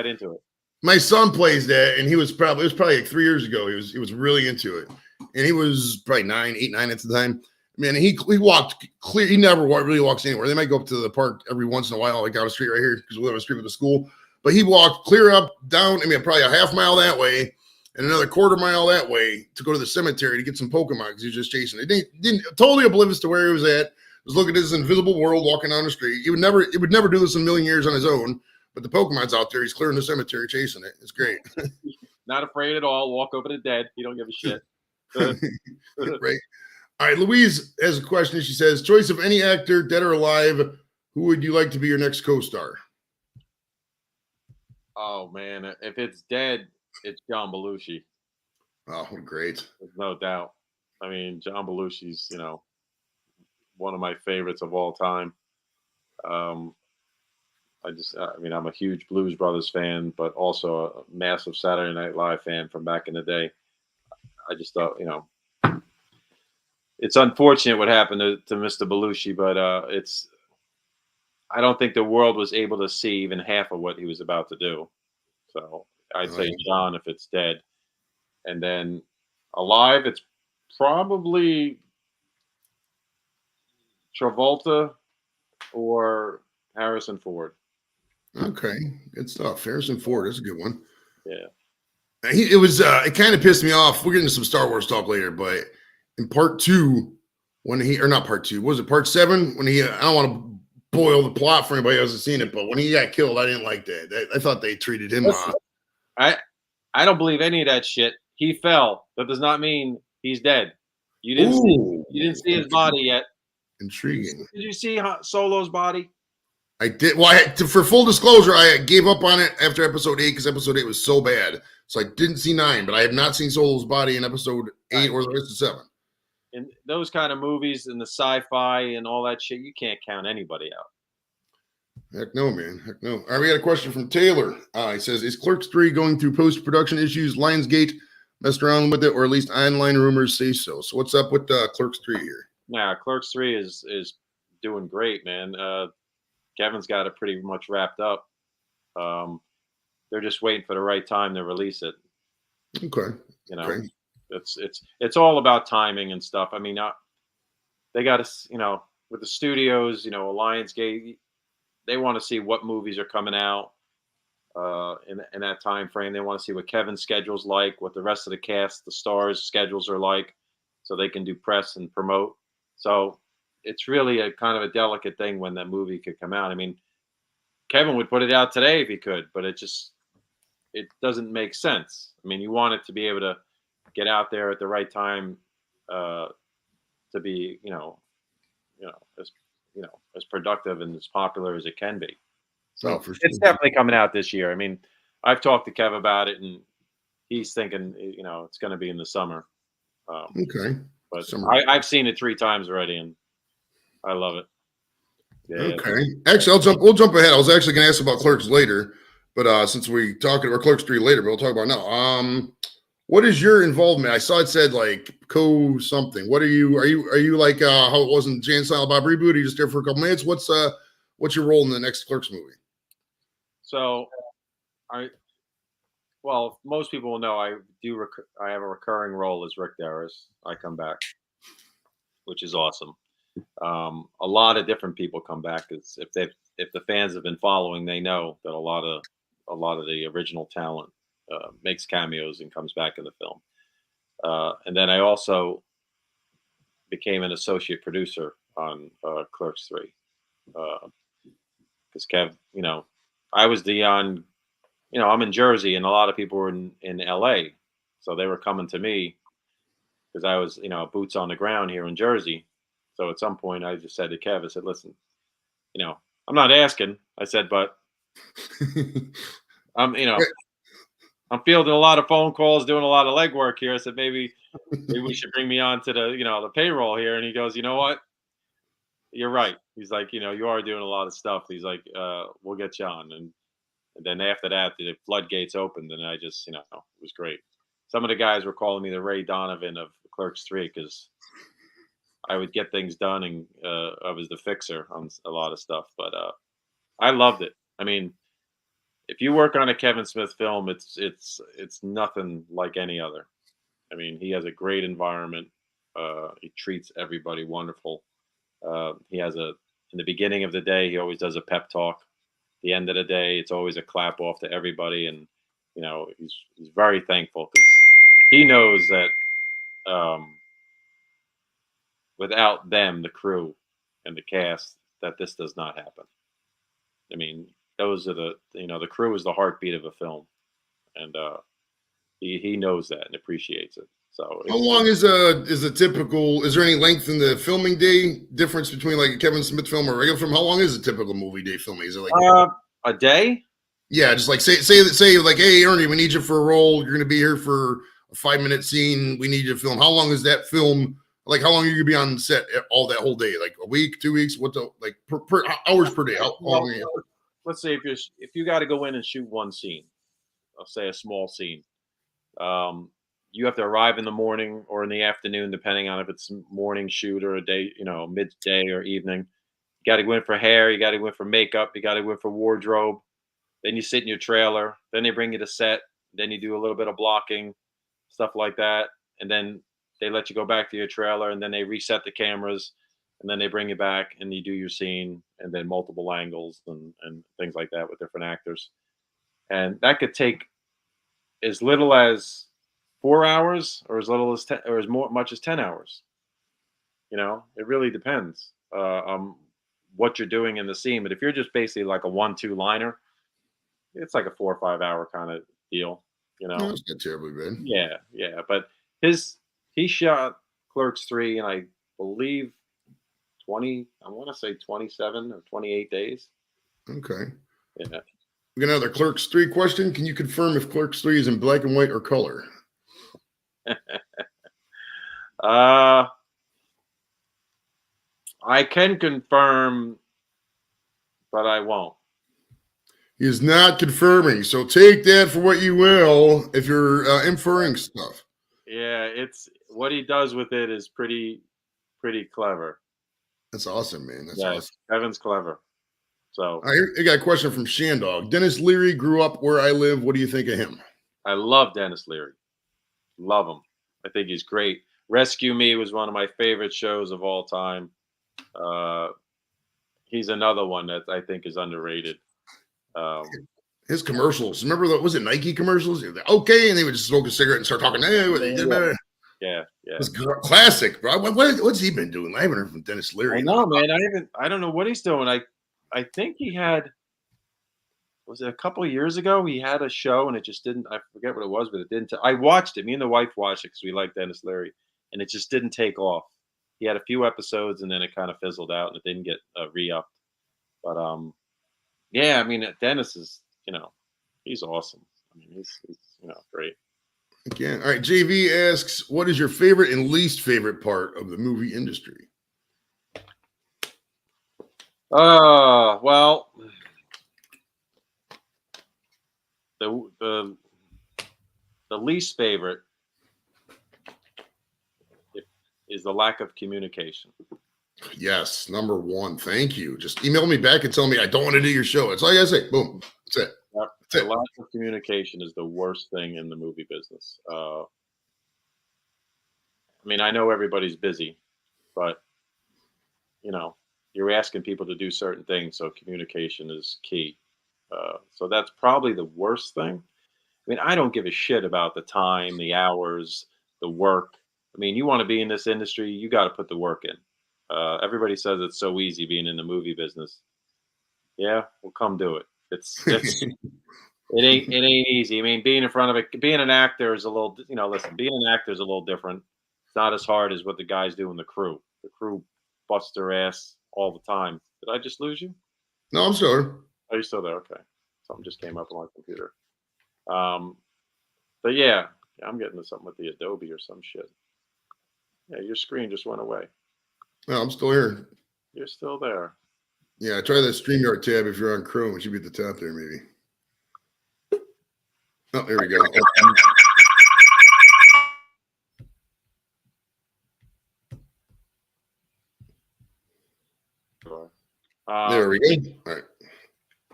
into it. My son plays that, and it was probably like 3 years ago. He was really into it, and he was probably 8, 9 at the time. Man, he walked clear. He never really walks anywhere. They might go up to the park every once in a while, like down the street right here, because we live on the street with the school. But he walked clear up, down. I mean, probably a half mile that way, and another quarter mile that way to go to the cemetery to get some Pokemon because he was just chasing it. Didn't totally oblivious to where he was at. Was looking at this invisible world walking down the street. He would never do this in a million years on his own. But the Pokemon's out there. He's clearing the cemetery, chasing it. It's great. Not afraid at all. Walk over the dead. He don't give a shit. Right. All right. Louise has a question. She says, choice of any actor, dead or alive, who would you like to be your next co-star? Oh, man. If it's dead, it's John Belushi. Oh, great. There's no doubt. I mean, John Belushi's, one of my favorites of all time. I'm a huge Blues Brothers fan, but also a massive Saturday Night Live fan from back in the day. I just thought, it's unfortunate what happened to Mr. Belushi, but I don't think the world was able to see even half of what he was about to do. So I'd say John if it's dead. And then alive, it's probably Travolta or Harrison Ford. Okay, good stuff. Harrison Ford is a good one. Yeah. It kind of pissed me off. We're getting to some Star Wars talk later, but in part 2, not part 2, was it part 7? When I don't want to boil the plot for anybody who hasn't seen it, but when he got killed, I didn't like that. I thought they treated him off. I don't believe any of that shit. He fell. That does not mean he's dead. You didn't see his body yet. Intriguing. Did you see Solo's body? I did. Well, for full disclosure, I gave up on it after episode 8 because episode 8 was so bad. So I didn't see 9, but I have not seen Solo's body in episode 8 or the rest of 7. In those kind of movies and the sci-fi and all that shit, you can't count anybody out. Heck no, man. Heck no. All right, we got a question from Taylor. He says, is Clerks 3 going through post-production issues? Lionsgate messed around with it, or at least online rumors say so. So what's up with Clerks 3 here? Yeah, Clerks 3 is doing great, man. Kevin's got it pretty much wrapped up. They're just waiting for the right time to release it. Okay. Okay. It's all about timing and stuff. I mean, they got to, with the studios, Lionsgate, they want to see what movies are coming out in that time frame. They want to see what Kevin's schedule's like, what the rest of the cast, the stars' schedules are like, so they can do press and promote. So it's really a kind of a delicate thing when that movie could come out. I mean, Kevin would put it out today if he could, but it doesn't make sense. I mean, you want it to be able to get out there at the right time to be, as productive and as popular as it can be. So it's definitely coming out this year. I mean, I've talked to Kev about it, and he's thinking, it's going to be in the summer. Okay. But I've seen it 3 times already, and I love it. Yeah. Okay. Actually, we'll jump ahead. I was actually going to ask about Clerks later. But since we talking about Clerks 3 later, but we'll talk about it now. What is your involvement? I saw it said like co something. What are you? Are you like how it was in Jay and Silent Bob reboot? Are you just there for a couple minutes? What's your role in the next Clerks movie? So well, most people will know I have a recurring role as Rick Darris. I come back, which is awesome. A lot of different people come back because if the fans have been following, they know that a lot of the original talent makes cameos and comes back in the film. And then I also became an associate producer on Clerks 3 because Kev, I was I'm in Jersey and a lot of people were in LA, so they were coming to me because I was boots on the ground here in Jersey. So at some point I just said to Kev, I said, listen, I'm not asking. I said, but I'm fielding a lot of phone calls, doing a lot of legwork here. I said, maybe we should bring me on to the payroll here. And he goes, you know what? You're right. He's like, you are doing a lot of stuff. He's like, we'll get you on. And then after that, the floodgates opened and I just, it was great. Some of the guys were calling me the Ray Donovan of Clerks 3 because I would get things done and I was the fixer on a lot of stuff. But I loved it. I mean, if you work on a Kevin Smith film, it's nothing like any other. I mean, he has a great environment. He treats everybody wonderful. He has in the beginning of the day, he always does a pep talk. The end of the day, it's always a clap off to everybody, and he's very thankful because he knows that without them, the crew and the cast, that this does not happen. I mean, those are the crew is the heartbeat of a film, and he knows that and appreciates it. So how long is a typical? Is there any length in the filming day difference between like a Kevin Smith film or a regular film? How long is a typical movie day filming? Is it like a day? Yeah, just like say like, hey Ernie, we need you for a role. You're going to be here for a 5-minute scene. We need you to film. How long is that film? Like, how long are you going to be on set all that whole day? Like a week, 2 weeks? What the like per hours per day? How long? Let's say if you got to go in and shoot one scene, I'll say a small scene. You have to arrive in the morning or in the afternoon, depending on if it's morning shoot or a day, midday or evening. You got to go in for hair. You got to go in for makeup. You got to go in for wardrobe. Then you sit in your trailer. Then they bring you to set. Then you do a little bit of blocking, stuff like that. And then they let you go back to your trailer. And then they reset the cameras. And then they bring you back and you do your scene. And then multiple angles and things like that with different actors. And that could take as little as 4 hours or as little as 10 or as much as 10 hours. It really depends on what you're doing in the scene. But if you're just basically like a 1-2 liner, it's like a 4 or 5 hour kind of deal. No, it's not terribly bad. Yeah. But he shot Clerks 3 in I believe 27 or 28 days. Okay. Yeah. We got another Clerks 3 question. Can you confirm if Clerks 3 is in black and white or color? I can confirm, but I won't. He is not confirming, so take that for what you will if you're inferring stuff. Yeah, it's what he does with it is pretty clever. That's awesome, man. That's awesome. Kevin's clever. So I got a question from Shandog. Dennis Leary grew up where I live. What do you think of him? I love Dennis Leary. Love him. I think he's great. Rescue Me was one of my favorite shows of all time. He's another one that I think is underrated. His commercials. Remember was it Nike commercials? Okay, and they would just smoke a cigarette and start talking. Yeah. It's classic, bro. What's he been doing? I haven't heard from Dennis Leary. I know, man. I don't know what he's doing. I think he had. Was it a couple of years ago? He had a show and it just didn't. I forget what it was, but it didn't. I watched it. Me and the wife watched it because we like Dennis Leary, and it just didn't take off. He had a few episodes and then it kind of fizzled out and it didn't get re-upped. But yeah, I mean, Dennis is, he's awesome. I mean, he's great. Again, all right. JV asks, what is your favorite and least favorite part of the movie industry? Well, the least favorite is the lack of communication. Yes, number one. Thank you. Just email me back and tell me I don't want to do your show. That's all you gotta say. Boom. That's it. The lack of communication is the worst thing in the movie business. I mean, I know everybody's busy, but you're asking people to do certain things, so communication is key. So that's probably the worst thing. I mean, I don't give a shit about the time, the hours, the work. I mean, you want to be in this industry, you got to put the work in. Everybody says it's so easy being in the movie business. Yeah, well, come do it. It's it ain't easy. I mean, being in front of it, being an actor is a little. Listen, being an actor is a little different. It's not as hard as what the guys do in the crew. The crew busts their ass all the time. Did I just lose you? No, I'm still here. Oh, you're still there? Okay. Something just came up on my computer. But yeah, I'm getting to something with the Adobe or some shit. Yeah, your screen just went away. No, I'm still here. You're still there. Yeah, try the StreamYard tab if you're on Chrome. It should be at the top there, maybe. Oh, there we go. Sure. There we go. All right.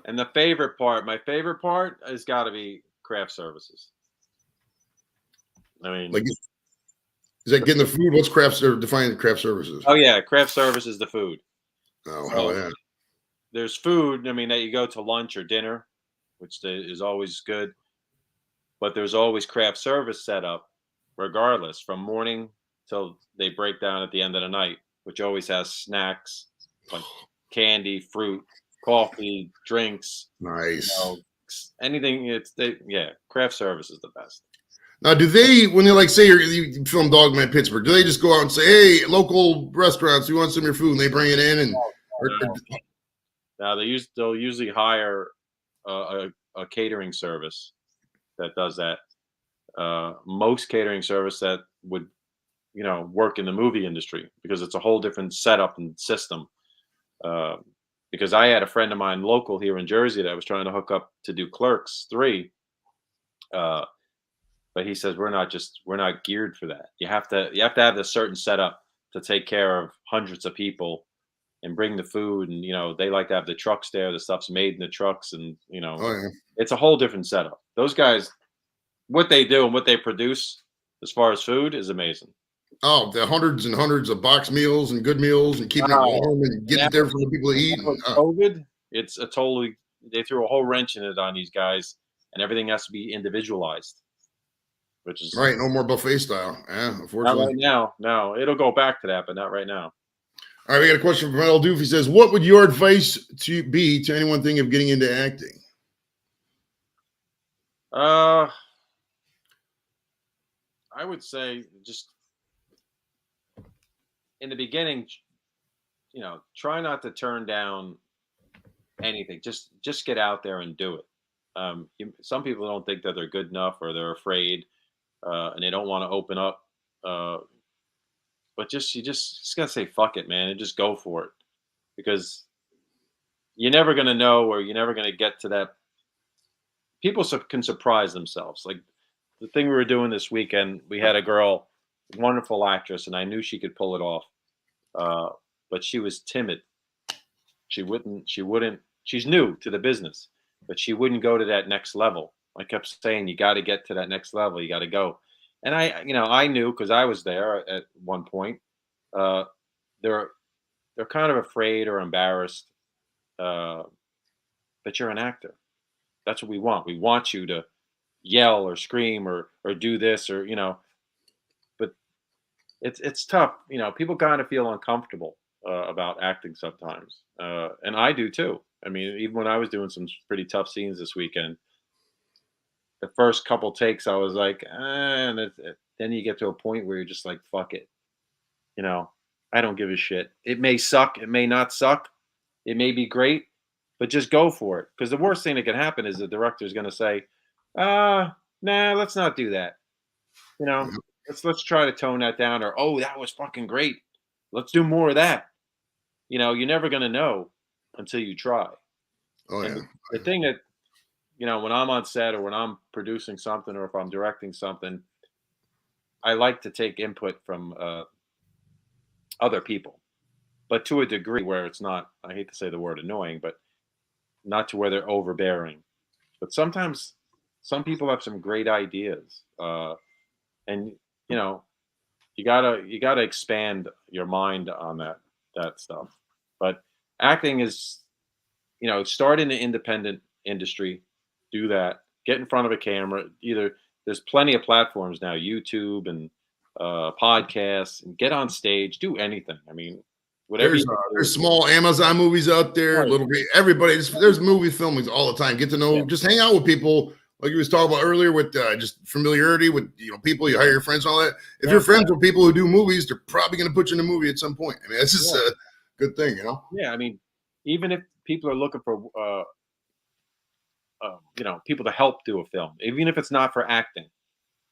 And my favorite part has got to be craft services. I mean, like, is that getting the food? What's craft service? Define craft services. Oh yeah, craft service is the food. Oh, hell yeah. There's food. I mean, that you go to lunch or dinner, which is always good. But there's always craft service set up, regardless, from morning till they break down at the end of the night, which always has snacks like candy, fruit, coffee, drinks. Nice. Anything. Craft service is the best. Now, do they, when they like say you film Dogma in Pittsburgh, do they just go out and say, "Hey, local restaurants, we want some of your food," and they bring it in? And now they'll usually hire a catering service that does that. Most catering service that would work in the movie industry, because it's a whole different setup and system. Because I had a friend of mine local here in Jersey that was trying to hook up to do Clerks 3. But he says we're not geared for that. You have to have a certain setup to take care of hundreds of people and bring the food, and they like to have the trucks there. The stuff's made in the trucks, and it's a whole different setup. Those guys, what they do and what they produce as far as food is amazing. Oh, the hundreds and hundreds of box meals and good meals and keeping it warm and getting it there for the people to eat. COVID, it's they threw a whole wrench in it on these guys, and everything has to be individualized. Which is right, no more buffet style. Yeah, unfortunately. Not right now. No, it'll go back to that, but not right now. All right, we got a question from L. Doof. He says, "What would your advice be to anyone thinking of getting into acting?" I would say just in the beginning, try not to turn down anything. Just get out there and do it. Some people don't think that they're good enough, or they're afraid. And they don't want to open up, but you just gotta say fuck it, man, and just go for it, because you're never gonna know, or you're never gonna get to that. People can surprise themselves. Like the thing we were doing this weekend, we had a girl, wonderful actress, and I knew she could pull it off, but she was timid. She wouldn't. She's new to the business, but she wouldn't go to that next level. I kept saying, you got to get to that next level. You got to go. And I knew, because I was there at one point. They're kind of afraid or embarrassed. But you're an actor. That's what we want. We want you to yell or scream or do this or But it's tough. People kind of feel uncomfortable about acting sometimes, and I do too. I mean, even when I was doing some pretty tough scenes this weekend. The first couple takes, I was like, and then you get to a point where you're just like, fuck it. I don't give a shit. It may suck. It may not suck. It may be great, but just go for it. Because the worst thing that can happen is the director is going to say, nah, let's not do that. Let's try to tone that down, or, oh, that was fucking great. Let's do more of that. You're never going to know until you try. Oh, yeah. The thing that, when I'm on set or when I'm producing something or if I'm directing something, I like to take input from other people, but to a degree where it's not, I hate to say the word annoying, but not to where they're overbearing. But sometimes some people have some great ideas. And you know, you gotta expand your mind on that stuff. But acting is, start in the independent industry, do that, get in front of a camera. Either there's plenty of platforms now, YouTube and podcasts, and get on stage, do anything. I mean, whatever you can do. There's small Amazon movies out there. Right. Little everybody. There's movie filmings all the time. Get to know. Yeah. Just hang out with people. Like you was talking about earlier, with just familiarity with people. You hire your friends and all that. If you're friends with people who do movies, they're probably going to put you in a movie at some point. I mean, that's just a good thing, Yeah, I mean, even if people are looking for people to help do a film, even if it's not for acting.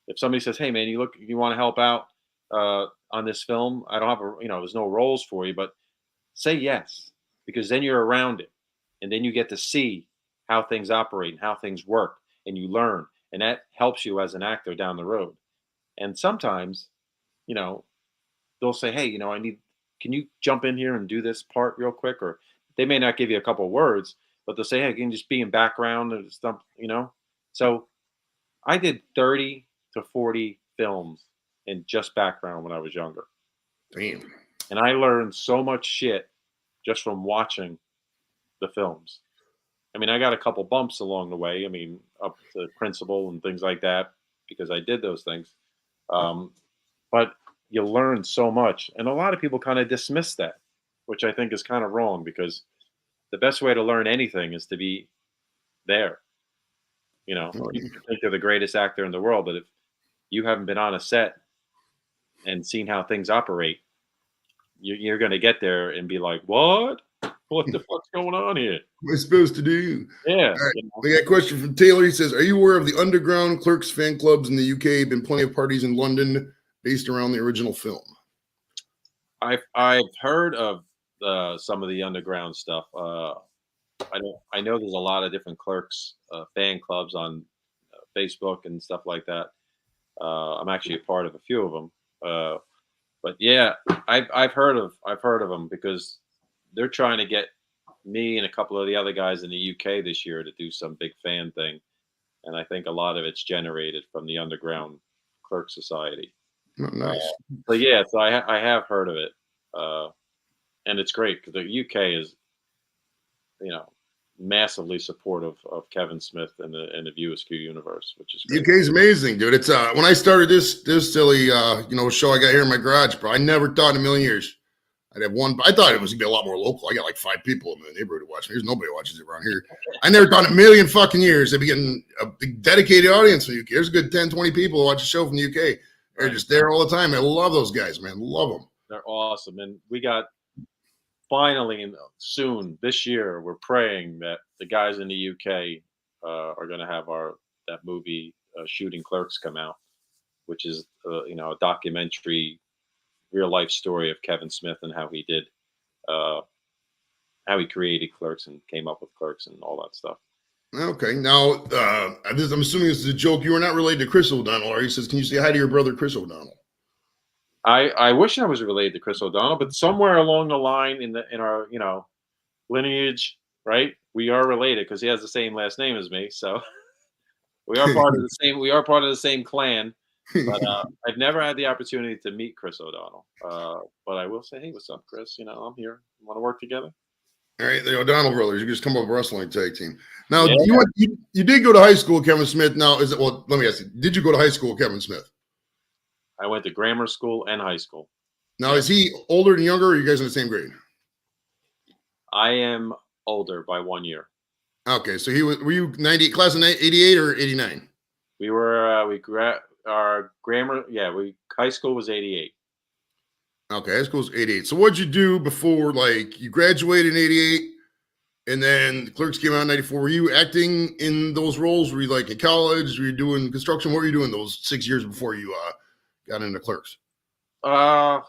If somebody says, "Hey, man, you want to help out on this film? I don't have there's no roles for you, but say yes, because then you're around it, and then you get to see how things operate and how things work, and you learn, and that helps you as an actor down the road. And sometimes, you know, they'll say, "Hey, can you jump in here and do this part real quick?" Or they may not give you a couple of words, but they'll say, "Hey, can you just be in background and stuff?" So I did 30 to 40 films in just background when I was younger. Damn. And I learned so much shit just from watching the films. I mean, I got a couple bumps along the way. I mean, up to principal and things like that because I did those things. But you learn so much. And a lot of people kind of dismiss that, which I think is kind of wrong because the best way to learn anything is to be there. You can think you're the greatest actor in the world, but if you haven't been on a set and seen how things operate, you're going to get there and be like, "What? What the fuck's going on here? What am I supposed to do?" Yeah. All right. We got a question from Taylor. He says, "Are you aware of the underground Clerks fan clubs in the UK? Been plenty of parties in London based around the original film." I've heard of some of the underground stuff. I know there's a lot of different Clerks fan clubs on Facebook and stuff like that. I'm actually a part of a few of them. But yeah, I've heard of them because they're trying to get me and a couple of the other guys in the UK this year to do some big fan thing, and I think a lot of it's generated from the underground Clerk Society. Oh, nice. So I have heard of it, and it's great because the UK is, massively supportive of Kevin Smith and the View Askew universe, which is great. UK is amazing, dude. It's when I started this silly show I got here in my garage, bro. I never thought in a million years I'd have one. I thought it was gonna be a lot more local. I got like 5 people in the neighborhood who watch me. There's nobody watches it around here. I never thought in a million fucking years they'd be getting a big dedicated audience from the UK. There's a good 10, 20 people who watch the show from the UK. They're just there all the time. I love those guys, man. Love them. They're awesome, and we got finally soon this year. We're praying that the guys in the UK are going to have that movie Shooting Clerks come out, which is a documentary, real life story of Kevin Smith and how he did, how he created Clerks and came up with Clerks and all that stuff. Okay, now I'm assuming this is a joke. You are not related to Chris O'Donnell, or he says, "Can you say hi to your brother Chris O'Donnell?" I wish I was related to Chris O'Donnell, but somewhere along the line in our lineage, right, we are related because he has the same last name as me. So we are part of the same. We are part of the same clan. But I've never had the opportunity to meet Chris O'Donnell. But I will say, "Hey, what's up, Chris? I'm here. Want to work together?" All right, the O'Donnell brothers. You just come up with wrestling tag team. Now, you did go to high school with Kevin Smith. Now, let me ask you, did you go to high school with Kevin Smith? I went to grammar school and high school. Now, is he older and younger, or are you guys in the same grade? I am older by 1 year. Okay, so were you 90 class of 88 or 89? We were our grammar, high school was 88. Okay, high school's 88. So what'd you do before, like, you graduated in 88 and then the Clerks came out in 94? Were you acting in those roles? Were you like in college? Were you doing construction? What were you doing those 6 years before you got into Clerks? I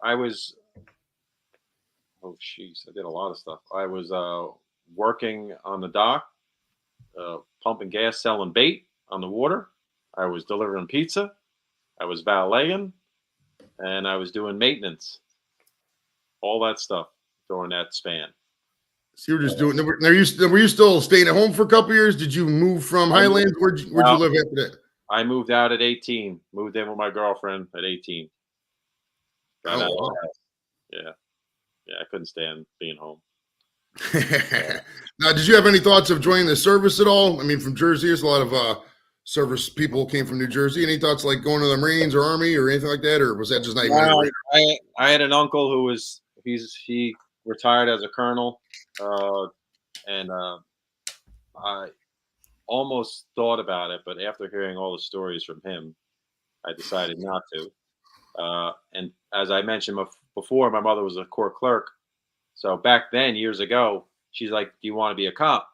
was, I did a lot of stuff. I was working on the dock, pumping gas, selling bait on the water. I was delivering pizza. I was valeting, and I was doing maintenance. All that stuff during that span. So you were just doing. Were you still staying at home for a couple years? Did you move from Highlands? Where'd you live after that? I moved out at 18. Moved in with my girlfriend at 18. Got out of the house. Yeah, I couldn't stand being home. Now, did you have any thoughts of joining the service at all? I mean, from Jersey, there's a lot of service people came from New Jersey. Any thoughts like going to the Marines or Army or anything like that, or was that just not even on your radar? I had an uncle who was he retired as a colonel, and I almost thought about it, but after hearing all the stories from him, I decided not to. And as I mentioned before, my mother was a court clerk. So back then, years ago, she's like, "Do you want to be a cop?"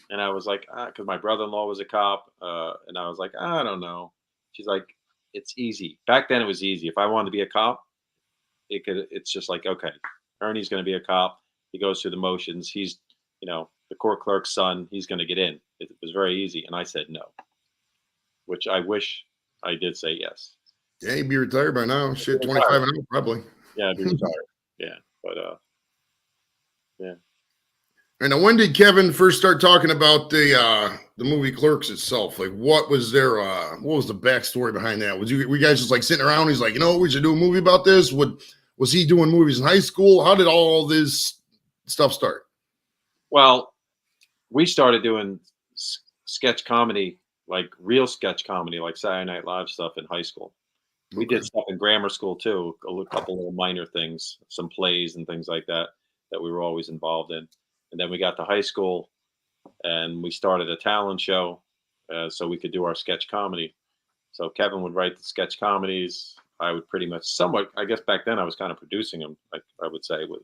And I was like, because my brother-in-law was a cop. And I was like, I don't know. She's like, "It's easy." Back then, it was easy. If I wanted to be a cop, it's just like, okay, Ernie's going to be a cop. He goes through the motions. He's, the court clerk's son. He's going to get in. It was very easy. And I said no, which I wish I did say yes. Yeah, you'd be retired by now. Shit, 25 and up, probably. Yeah, I'd be retired. Yeah, but yeah. And now, when did Kevin first start talking about the movie Clerks itself? Like, what was what was the backstory behind that? Were you guys just like sitting around? He's like, we should do a movie about this. Was he doing movies in high school? How did all this stuff start? Well, we started doing sketch comedy, like real sketch comedy, like Saturday Night Live stuff in high school. We did stuff in grammar school too, a couple little minor things, some plays and things like that we were always involved in. And then we got to high school and we started a talent show so we could do our sketch comedy. So Kevin would write the sketch comedies. I would pretty much somewhat, I guess back then I was kind of producing them, I would say, with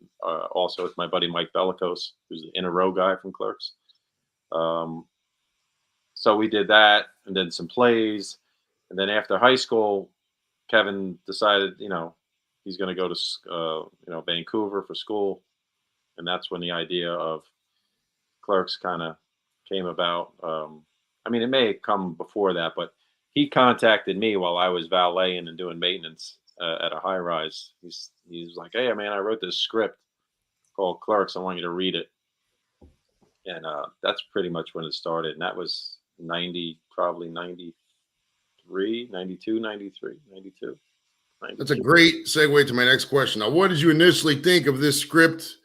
also with my buddy Mike Bellicose, who's the inner row guy from Clerks. So we did that and then some plays. And then after high school, Kevin decided, he's going to go to, Vancouver for school. And that's when the idea of Clerks kind of came about. I mean, it may have come before that, but he contacted me while I was valeting and doing maintenance at a high rise. He's like, "Hey, man, I wrote this script called Clerks. I want you to read it." And that's pretty much when it started. And that was probably 93, 92, 93, 92. 92. That's a great segue to my next question. Now, what did you initially think of this script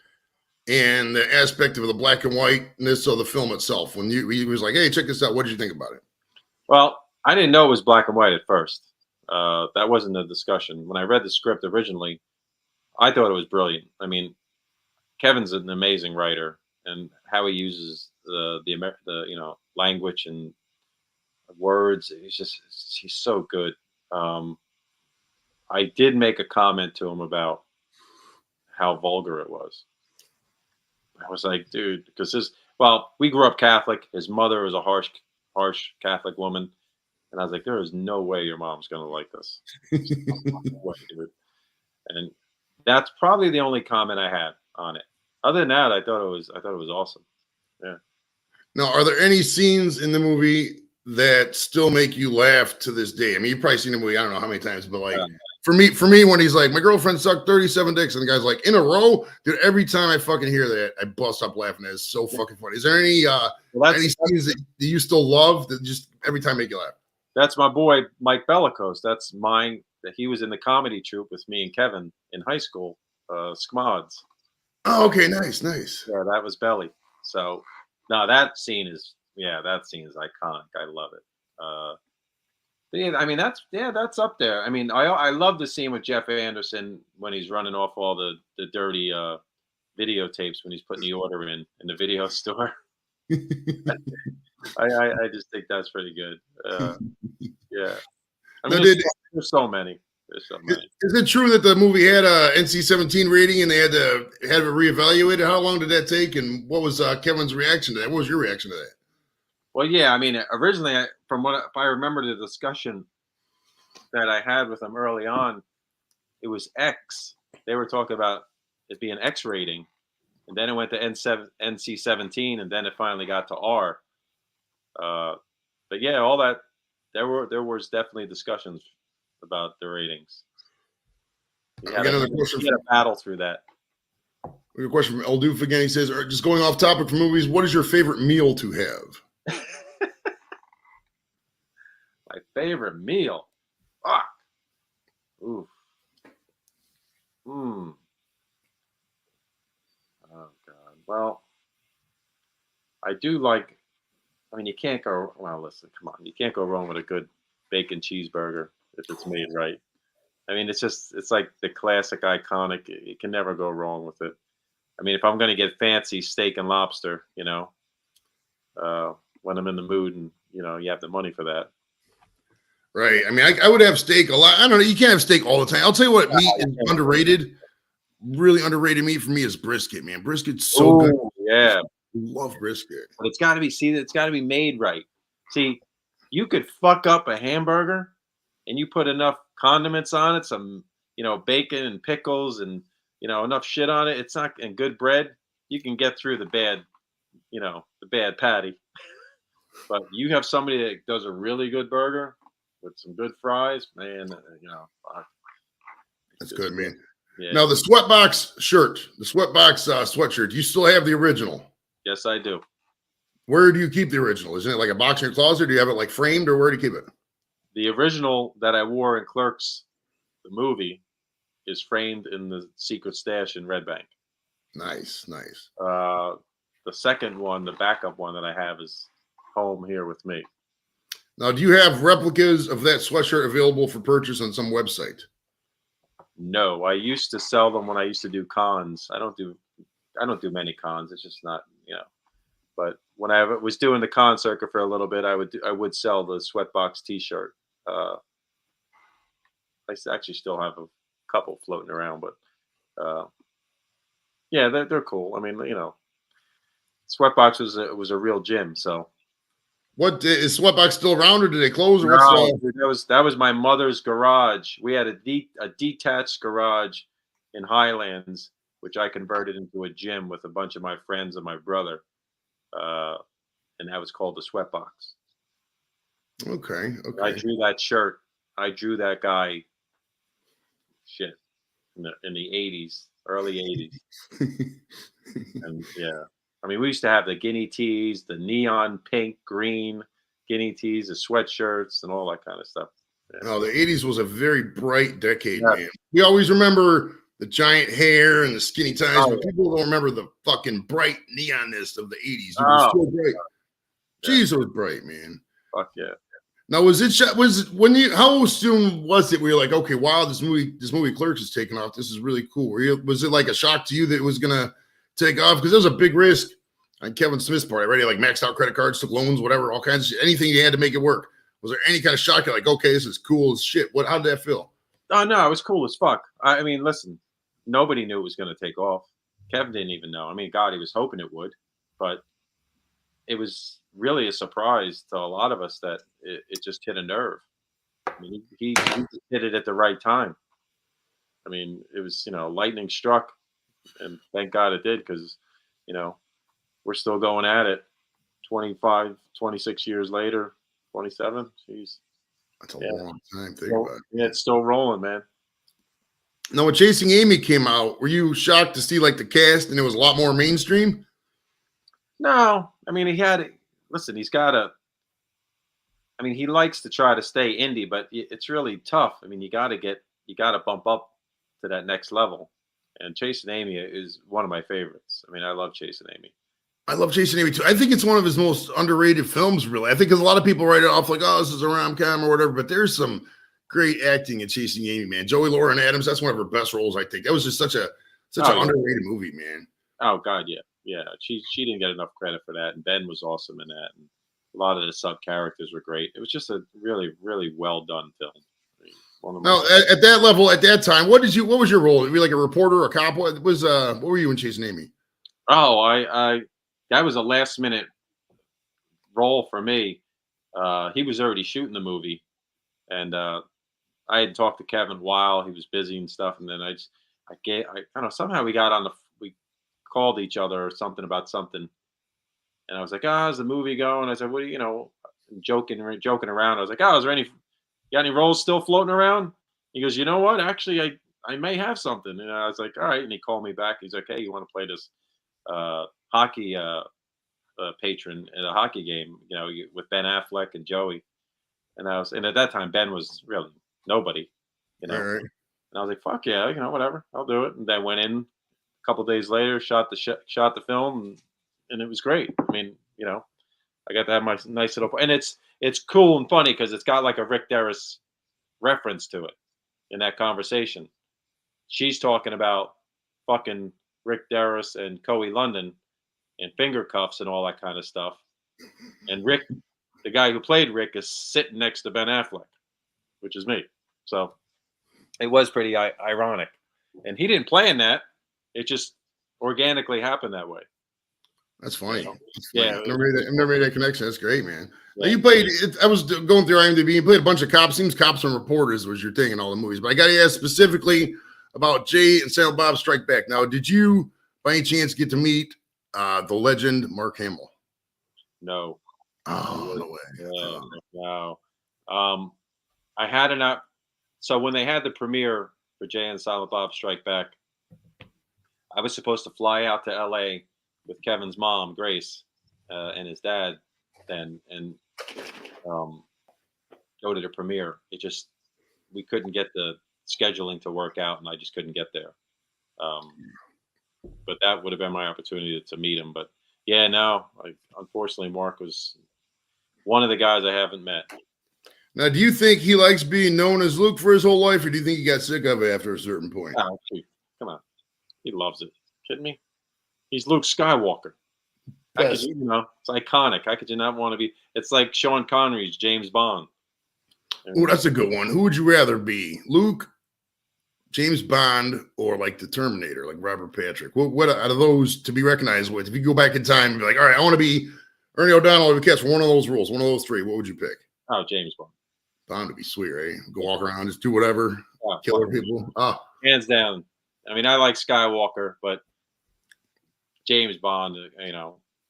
and the aspect of the black and whiteness of the film itself? When he was like, "Hey, check this out," what did you think about it? Well, I didn't know it was black and white at first. That wasn't a discussion. When I read the script originally, I thought it was brilliant. I mean, Kevin's an amazing writer, and how he uses the language and words, he's so good. I did make a comment to him about how vulgar it was. I was like, dude, because we grew up Catholic. His mother was a harsh Catholic woman. And I was like, there is no way your mom's going to like this. No way, dude. And that's probably the only comment I had on it. Other than that, I thought it was awesome. Yeah. Now, are there any scenes in the movie that still make you laugh to this day? I mean, you've probably seen the movie, I don't know how many times, but like for me, when he's like, "My girlfriend sucked 37 dicks," and the guy's like, "In a row," dude, every time I fucking hear that, I bust up laughing. It's so fucking funny. Is there any scenes that you still love that just every time make you laugh? That's my boy Mike Bellicose. That's mine. That he was in the comedy troupe with me and Kevin in high school, Smods. Oh, okay, nice. Yeah, that was Belly. So, no, that scene is iconic. I love it. Yeah, I mean that's up there. I mean, I love the scene with Jeff Anderson when he's running off all the dirty videotapes when he's putting the order in the video store. I just think that's pretty good. Yeah. I mean, there's so many. Is it true that the movie had a NC-17 rating and they had to have it reevaluated? How long did that take? And what was Kevin's reaction to that? What was your reaction to that? Well, yeah, I mean, originally, if I remember the discussion that I had with him early on, it was X. They were talking about it being X rating, and then it went to NC-17, and then it finally got to R. But yeah, all that there was definitely discussions about the ratings. We got another question. We had a battle through that. We got a question from El Doof again. He says, just going off topic for movies, what is your favorite meal to have? My favorite meal. Fuck. Ooh. Oh God. Well, I do like. I mean, you can't go. Well, listen, come on. You can't go wrong with a good bacon cheeseburger if it's made right. I mean, it's like the classic, iconic. You can never go wrong with it. I mean, if I'm going to get fancy, steak and lobster, when I'm in the mood and you have the money for that. Right. I mean, I would have steak a lot. I don't know. You can't have steak all the time. I'll tell you what meat is underrated. Really underrated meat for me is brisket, man. Brisket's so good. Yeah. I love brisket. But it's got to be made right. See, you could fuck up a hamburger and you put enough condiments on it, some, bacon and pickles and, enough shit on it. It's not, and good bread, you can get through the bad patty. But you have somebody that does a really good burger with some good fries, man, that's good, man. Yeah. Now, the Sweatbox shirt, sweatshirt, do you still have the original? Yes, I do. Where do you keep the original? Isn't it like a box in your closet? Or do you have it like framed, or where do you keep it? The original that I wore in Clerks, the movie, is framed in the secret stash in Red Bank. Nice. The second one, the backup one that I have, is home here with me. Now, do you have replicas of that sweatshirt available for purchase on some website? No, I used to sell them when I used to do cons. I don't do many cons. It's just not, But when I was doing the con circuit for a little bit, I would sell the Sweatbox T-shirt. I actually still have a couple floating around, but yeah, they're cool. I mean, Sweatbox was a real gym. So, what is Sweatbox still around, or did they close? Or no, dude, that was my mother's garage. We had a detached garage in Highlands, which I converted into a gym with a bunch of my friends and my brother, and that was called the Sweatbox. Okay. I drew that shirt. I drew that guy. Shit, in the 80s, early 80s. And yeah, I mean, we used to have the guinea tees, the neon pink, green guinea tees, the sweatshirts, and all that kind of stuff. Yeah. No, the 80s was a very bright decade, man. We always remember the giant hair and the skinny ties, but people don't remember the fucking bright neonness of the 80s. It was so bright. Jeez, it was bright, man. Fuck yeah. Now, how soon was it where you're like, okay, wow, this movie Clerks is taking off. This is really cool. Was it like a shock to you that it was gonna take off? Because it was a big risk on Kevin Smith's part. I already like maxed out credit cards, took loans, whatever, all kinds of shit. Anything you had to make it work. Was there any kind of shock? You're like, okay, this is cool as shit. How did that feel? Oh no, it was cool as fuck. I mean, listen, nobody knew it was gonna take off. Kevin didn't even know. I mean, God, he was hoping it would, but it was really a surprise to a lot of us that it just hit a nerve. I mean, he hit it at the right time. I mean, it was, lightning struck, and thank God it did, because, we're still going at it 25, 26 years later, 27. Jeez. That's a long time. Think about it. Yeah, it's still rolling, man. Now, when Chasing Amy came out, were you shocked to see like the cast and it was a lot more mainstream? No, I mean, he likes to try to stay indie, but it's really tough. I mean, you got to bump up to that next level. And Chasing Amy is one of my favorites. I mean, I love Chasing Amy. I love Chasing Amy too. I think it's one of his most underrated films, really. I think because a lot of people write it off like, oh, this is a rom-com or whatever, but there's some great acting in Chasing Amy, man. Joey Lauren Adams, that's one of her best roles, I think. That was just such an underrated movie, man. Oh God, yeah. Yeah, she didn't get enough credit for that, and Ben was awesome in that, and a lot of the sub characters were great. It was just a really, really well done film. Now, at that level, at that time, what was your role? Were you like a reporter, a cop? What were you in Chasing Amy? Oh, that was a last minute role for me. He was already shooting the movie, and I had talked to Kevin while he was busy and stuff, and then I don't know, somehow we called each other or something about something, And I was like, how's the movie going? I said, what do joking around. I was like, oh, is there you got any roles still floating around? He goes, you know what? Actually, I may have something. And I was like, all right. And he called me back. He's like, hey, you want to play this hockey patron in a hockey game, with Ben Affleck and Joey. And at that time, Ben was really nobody, Right, right. And I was like, fuck yeah, whatever, I'll do it. And then went in a couple days later, shot the film, and it was great. I mean, I got to have my nice little, and it's cool and funny because it's got like a Rick Derris reference to it in that conversation. She's talking about fucking Rick Derris and Coey London and finger cuffs and all that kind of stuff. And Rick, the guy who played Rick, is sitting next to Ben Affleck, which is me. So it was pretty ironic. And he didn't plan that. It just organically happened that way. That's funny. Yeah. I've never made that connection. That's great, man. Yeah. You played, I was going through IMDb, you played a bunch of cops. Seems cops and reporters was your thing in all the movies. But I got to ask specifically about Jay and Silent Bob Strike Back. Now, did you, by any chance, get to meet the legend Mark Hamill? No. Oh, no way. Yeah, no. I had so when they had the premiere for Jay and Silent Bob Strike Back, I was supposed to fly out to LA with Kevin's mom, Grace, and his dad then, and go to the premiere. We couldn't get the scheduling to work out, and I just couldn't get there. But that would have been my opportunity to meet him. But yeah, no, unfortunately, Mark was one of the guys I haven't met. Now, do you think he likes being known as Luke for his whole life, or do you think he got sick of it after a certain point? Oh, come on. He loves it. Kidding me? He's Luke Skywalker. It's iconic. How could you not want to be? It's like Sean Connery's James Bond. Oh, that's a good one. Who would you rather be, Luke, James Bond, or like the Terminator, like Robert Patrick? What out of those to be recognized with? If you go back in time and be like, all right, I want to be Ernie O'Donnell or the cast for one of those roles, one of those three, what would you pick? Oh, James Bond. Bond would be sweet, right? Go walk around, just do whatever, kill people. Hands down. I mean, I like Skywalker, but James Bond,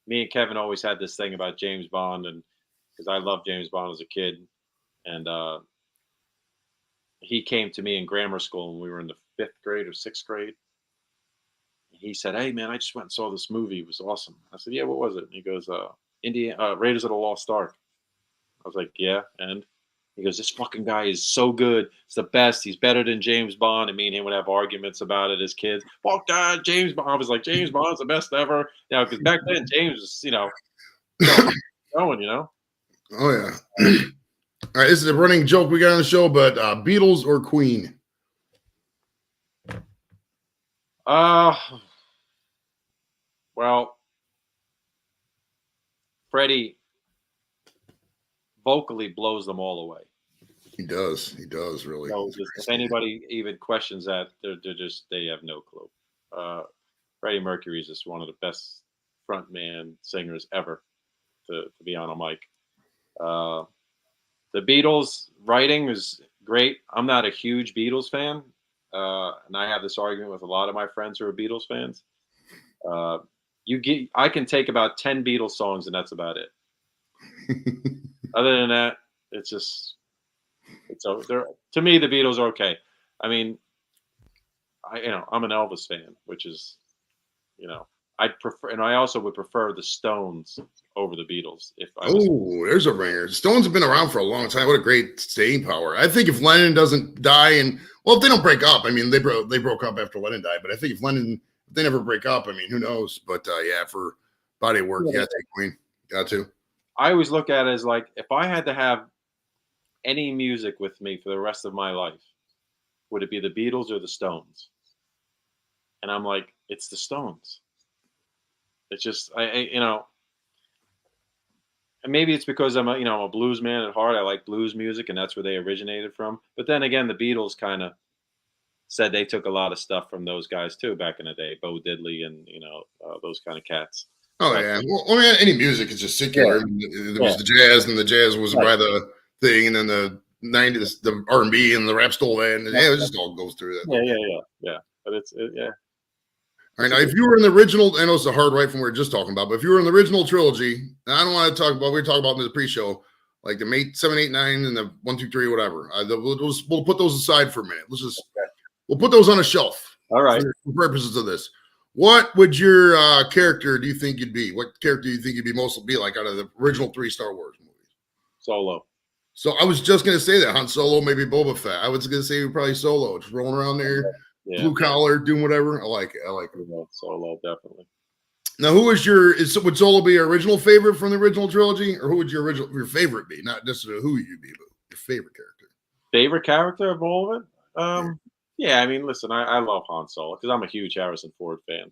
me and Kevin always had this thing about James Bond, and because I loved James Bond as a kid, and he came to me in grammar school when we were in the 5th grade or 6th grade. He said, "Hey man, I just went and saw this movie. It was awesome." I said, "Yeah, what was it?" And he goes, Raiders of the Lost Ark." I was like, "Yeah," and he goes, "This fucking guy is so good. It's the best. He's better than James Bond." And me and him would have arguments about it as kids. Fuck that, James Bond. I was like, James Bond's the best ever. Because back then James was, going, Oh yeah. All right, this is a running joke we got on the show, but Beatles or Queen? Well, Freddie vocally blows them all away. He does really. So if anybody even questions that, they have no clue. Freddie Mercury is just one of the best frontman singers ever to be on a mic. The Beatles writing is great. I'm not a huge Beatles fan, and I have this argument with a lot of my friends who are Beatles fans. I can take about 10 Beatles songs, and that's about it. Other than that, to me, the Beatles are okay. I mean, I'm an Elvis fan, which is, I'd prefer, and I also would prefer the Stones over the Beatles. There's a ringer. Stones have been around for a long time. What a great staying power. I think if Lennon doesn't die, if they don't break up, I mean, they broke up after Lennon died, but I think if they never break up, I mean, who knows? But yeah, for body of work, yeah, take Queen. Got to. I always look at it as like, if I had to have any music with me for the rest of my life, would it be the Beatles or the Stones? And I'm like, it's the Stones. It's just, and maybe it's because I'm a blues man at heart. I like blues music, and that's where they originated from. But then again, the Beatles kind of said they took a lot of stuff from those guys too back in the day, Bo Diddley and those kind of cats. Oh yeah, well, any music is just secular. Yeah. There was the jazz, and the jazz was by the thing, and then the '90s, the R&B, and the rap stole that, and it just all goes through that. Yeah. But All right, now if you were in the original, I know it's a hard right from what we we're just talking about, but if you were in the original trilogy, and I don't want to talk about, we were talking about in the pre-show, like the 7, 8, 9, and the 1, 2, 3, whatever. We'll put those aside for a minute. We'll put those on a shelf. All right. For purposes of this. What would your character do you think you'd be? What character do you think you'd be most be like out of the original 3 Star Wars movies? Solo. So I was just going to say that Han Solo, maybe Boba Fett. I was going to say probably Solo, just rolling around there, blue collar, doing whatever. I like it. Yeah, Solo, definitely. Now, who was would Solo be your original favorite from the original trilogy, or who would your favorite be? Not necessarily who you'd be, but your favorite character. Favorite character of all of it? Yeah, I mean, listen, I love Han Solo because I'm a huge Harrison Ford fan.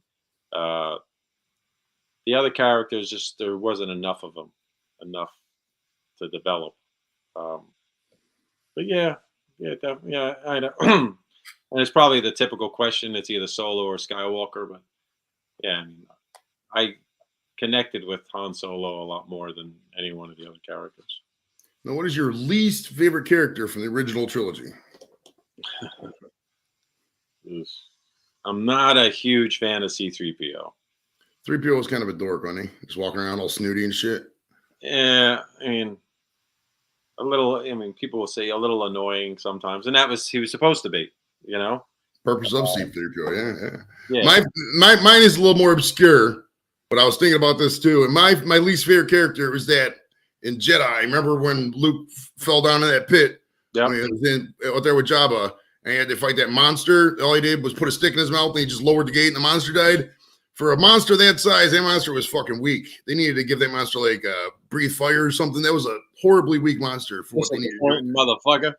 The other characters, just there wasn't enough of them, enough to develop. But yeah, definitely, yeah, I know. And it's probably the typical question. It's either Solo or Skywalker, but yeah, I mean, I connected with Han Solo a lot more than any one of the other characters. Now, what is your least favorite character from the original trilogy? I'm not a huge fan of C-3PO. 3PO was kind of a dork, wasn't he? Just walking around all snooty and shit. Yeah, I mean, people will say a little annoying sometimes, and he was supposed to be, you know. Purpose of C-3PO, yeah. Mine is a little more obscure, but I was thinking about this too. And my least favorite character was that in Jedi. Remember when Luke fell down in that pit? Yeah. When he was out there with Jabba, and he had to fight that monster. All he did was put a stick in his mouth, and he just lowered the gate, and the monster died. For a monster that size, that monster was fucking weak. They needed to give that monster like breathe fire or something. That was a horribly weak monster for what they needed. Motherfucker.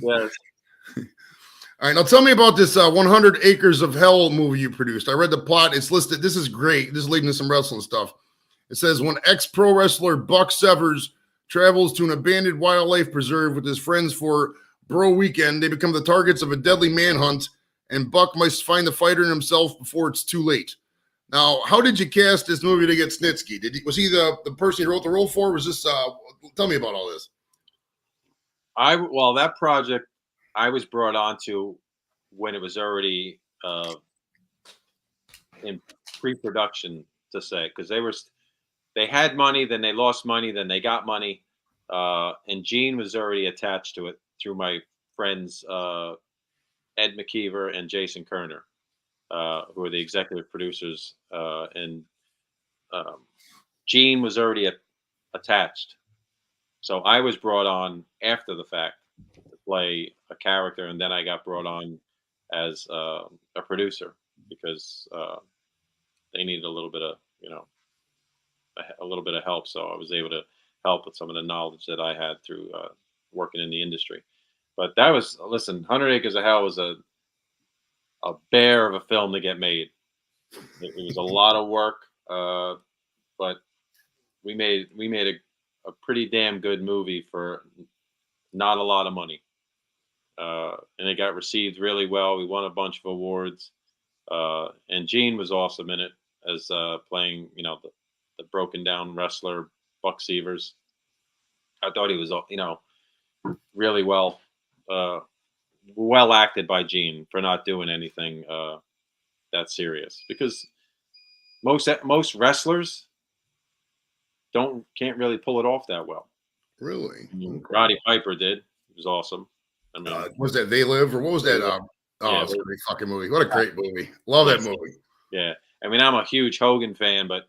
Yes. All right, now tell me about this 100 Acres of Hell movie you produced. I read the plot. It's listed. This is great. This is leading to some wrestling stuff. It says, when ex-pro wrestler Buck Severs travels to an abandoned wildlife preserve with his friends for Bro Weekend, they become the targets of a deadly manhunt, and Buck must find the fighter in himself before it's too late. Now, how did you cast this movie to get Snitsky? Was he the person you wrote the role for? Was this? Tell me about all this. That project I was brought on to when it was already in pre-production, to say, because they had money, then they lost money, then they got money, and Gene was already attached to it through my friends Ed McKeever and Jason Kerner, who are the executive producers, and Gene was already attached. So I was brought on after the fact to play a character, and then I got brought on as a producer because they needed a little bit of, a little bit of help. So I was able to help with some of the knowledge that I had through working in the industry. But that was, listen, 100 Acres of Hell was a bear of a film to get made. It was a lot of work, but we made a pretty damn good movie for not a lot of money. And it got received really well. We won a bunch of awards. And Gene was awesome in it as playing, the broken down wrestler, Buck Severs. I thought he was, really well acted by Gene for not doing anything that serious, because most wrestlers can't really pull it off that well. Really? Okay. Roddy Piper did. It was awesome. I mean, was that They Live, or what was that? It's a great fucking movie. What a great movie. Love that movie. Yeah. I mean, I'm a huge Hogan fan, but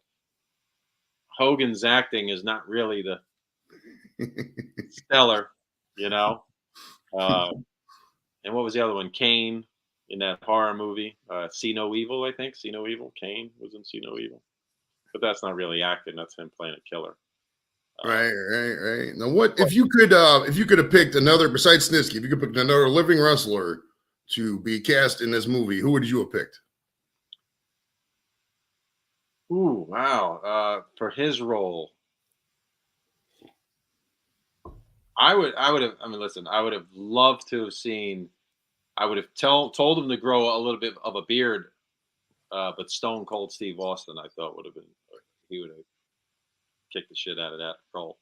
Hogan's acting is not really the stellar, and what was the other one? Kane in that horror movie, See No Evil, I think. See No Evil. Kane was in See No Evil. But that's not really acting. That's him playing a killer. Right. Now, what if you could have picked another, besides Snitsky, if you could pick another living wrestler to be cast in this movie, who would you have picked? Ooh, wow! For his role, I would have. I mean, listen, I would have loved to have seen. I would have told him to grow a little bit of a beard, but Stone Cold Steve Austin, I thought would have been. He would have kicked the shit out of that role.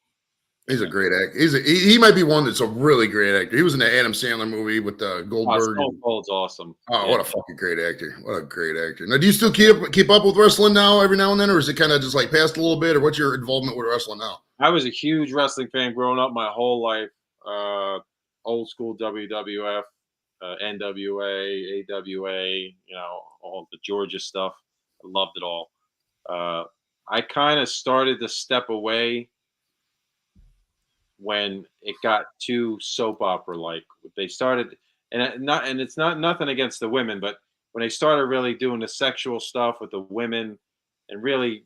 He's a great actor. He might be one that's a really great actor. He was in the Adam Sandler movie with Goldberg. Stone Cold's awesome. Oh, what a fucking great actor! What a great actor. Now, do you still keep up with wrestling now, every now and then, or is it kind of just like past a little bit, or what's your involvement with wrestling now? I was a huge wrestling fan growing up my whole life. Old school WWF, NWA, AWA, all the Georgia stuff. I loved it all. I kind of started to step away when it got too soap opera like. They started, and it's not nothing against the women, but when they started really doing the sexual stuff with the women and really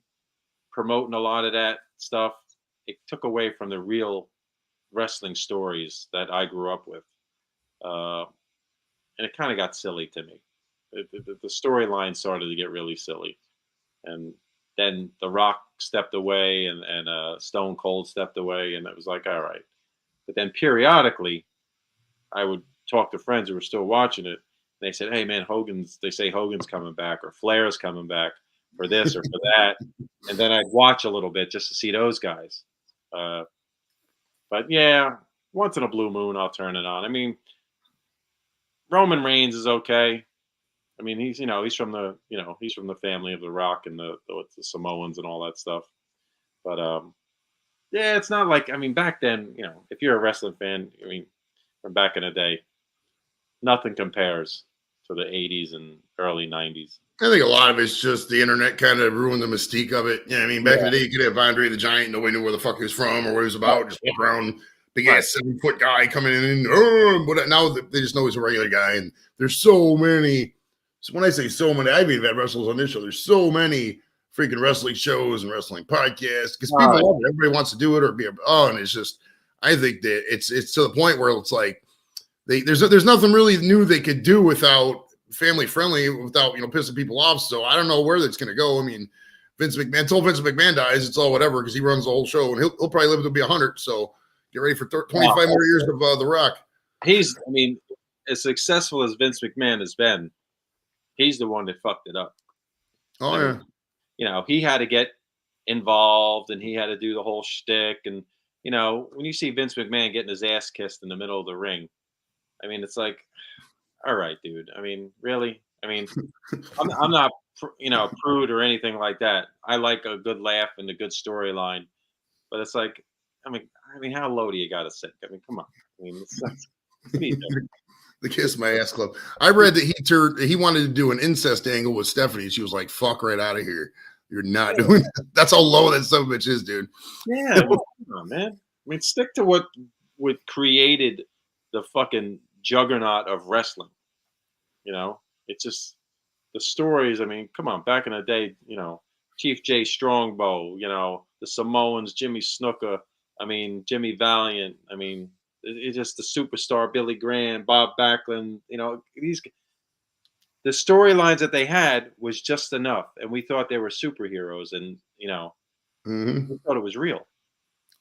promoting a lot of that stuff, it took away from the real wrestling stories that I grew up with, and it kind of got silly to me. The storyline started to get really silly, and then The Rock stepped away, and Stone Cold stepped away, and it was like, all right. But then periodically, I would talk to friends who were still watching it. And they said, "Hey, man, they say Hogan's coming back, or Flair's coming back for this or for that," and then I'd watch a little bit just to see those guys. But yeah, once in a blue moon, I'll turn it on. I mean, Roman Reigns is okay. I mean, he's from the family of The Rock and the Samoans and all that stuff. But yeah, it's not like, I mean, back then, if you're a wrestling fan, I mean, from back in the day, nothing compares to the 80s and early 90s. I think a lot of it's just the internet kind of ruined the mystique of it. Yeah, I mean, back in the day, you could have Andre the Giant, nobody knew where the fuck he was from or what he was about. Just walk around, big ass 7-foot guy coming in, but now they just know he's a regular guy. And there's so many. So when I say so many, I've even had wrestlers on this show. There's so many freaking wrestling shows and wrestling podcasts because people love it. Everybody wants to do it or be and it's just, I think that it's to the point where it's like there's nothing really new they could do without family friendly, without pissing people off. So I don't know where that's going to go. I mean, until Vince McMahon dies, it's all whatever because he runs the whole show and he'll probably live to be 100. So get ready for 25 more years of The Rock. I mean, as successful as Vince McMahon has been, he's the one that fucked it up. Oh, yeah. He had to get involved and he had to do the whole shtick. And, when you see Vince McMahon getting his ass kissed in the middle of the ring, I mean, it's like, all right, dude. I mean, really? I mean, I'm not, prude or anything like that. I like a good laugh and a good storyline. But it's like, I mean, how low do you got to sink? I mean, come on. I mean, the Kiss My Ass Club. I read that he wanted to do an incest angle with Stephanie. She was like, "Fuck right out of here. You're not doing that." That's how low that son of a bitch is, dude. Yeah, come on, man. I mean, stick to what created the fucking juggernaut of wrestling. It's just the stories. I mean, come on. Back in the day, Chief Jay Strongbow, the Samoans, Jimmy Snuka. I mean, Jimmy Valiant. I mean, it's just the superstar Billy Graham, Bob Backlund. The storylines that they had was just enough, and we thought they were superheroes, and we thought it was real.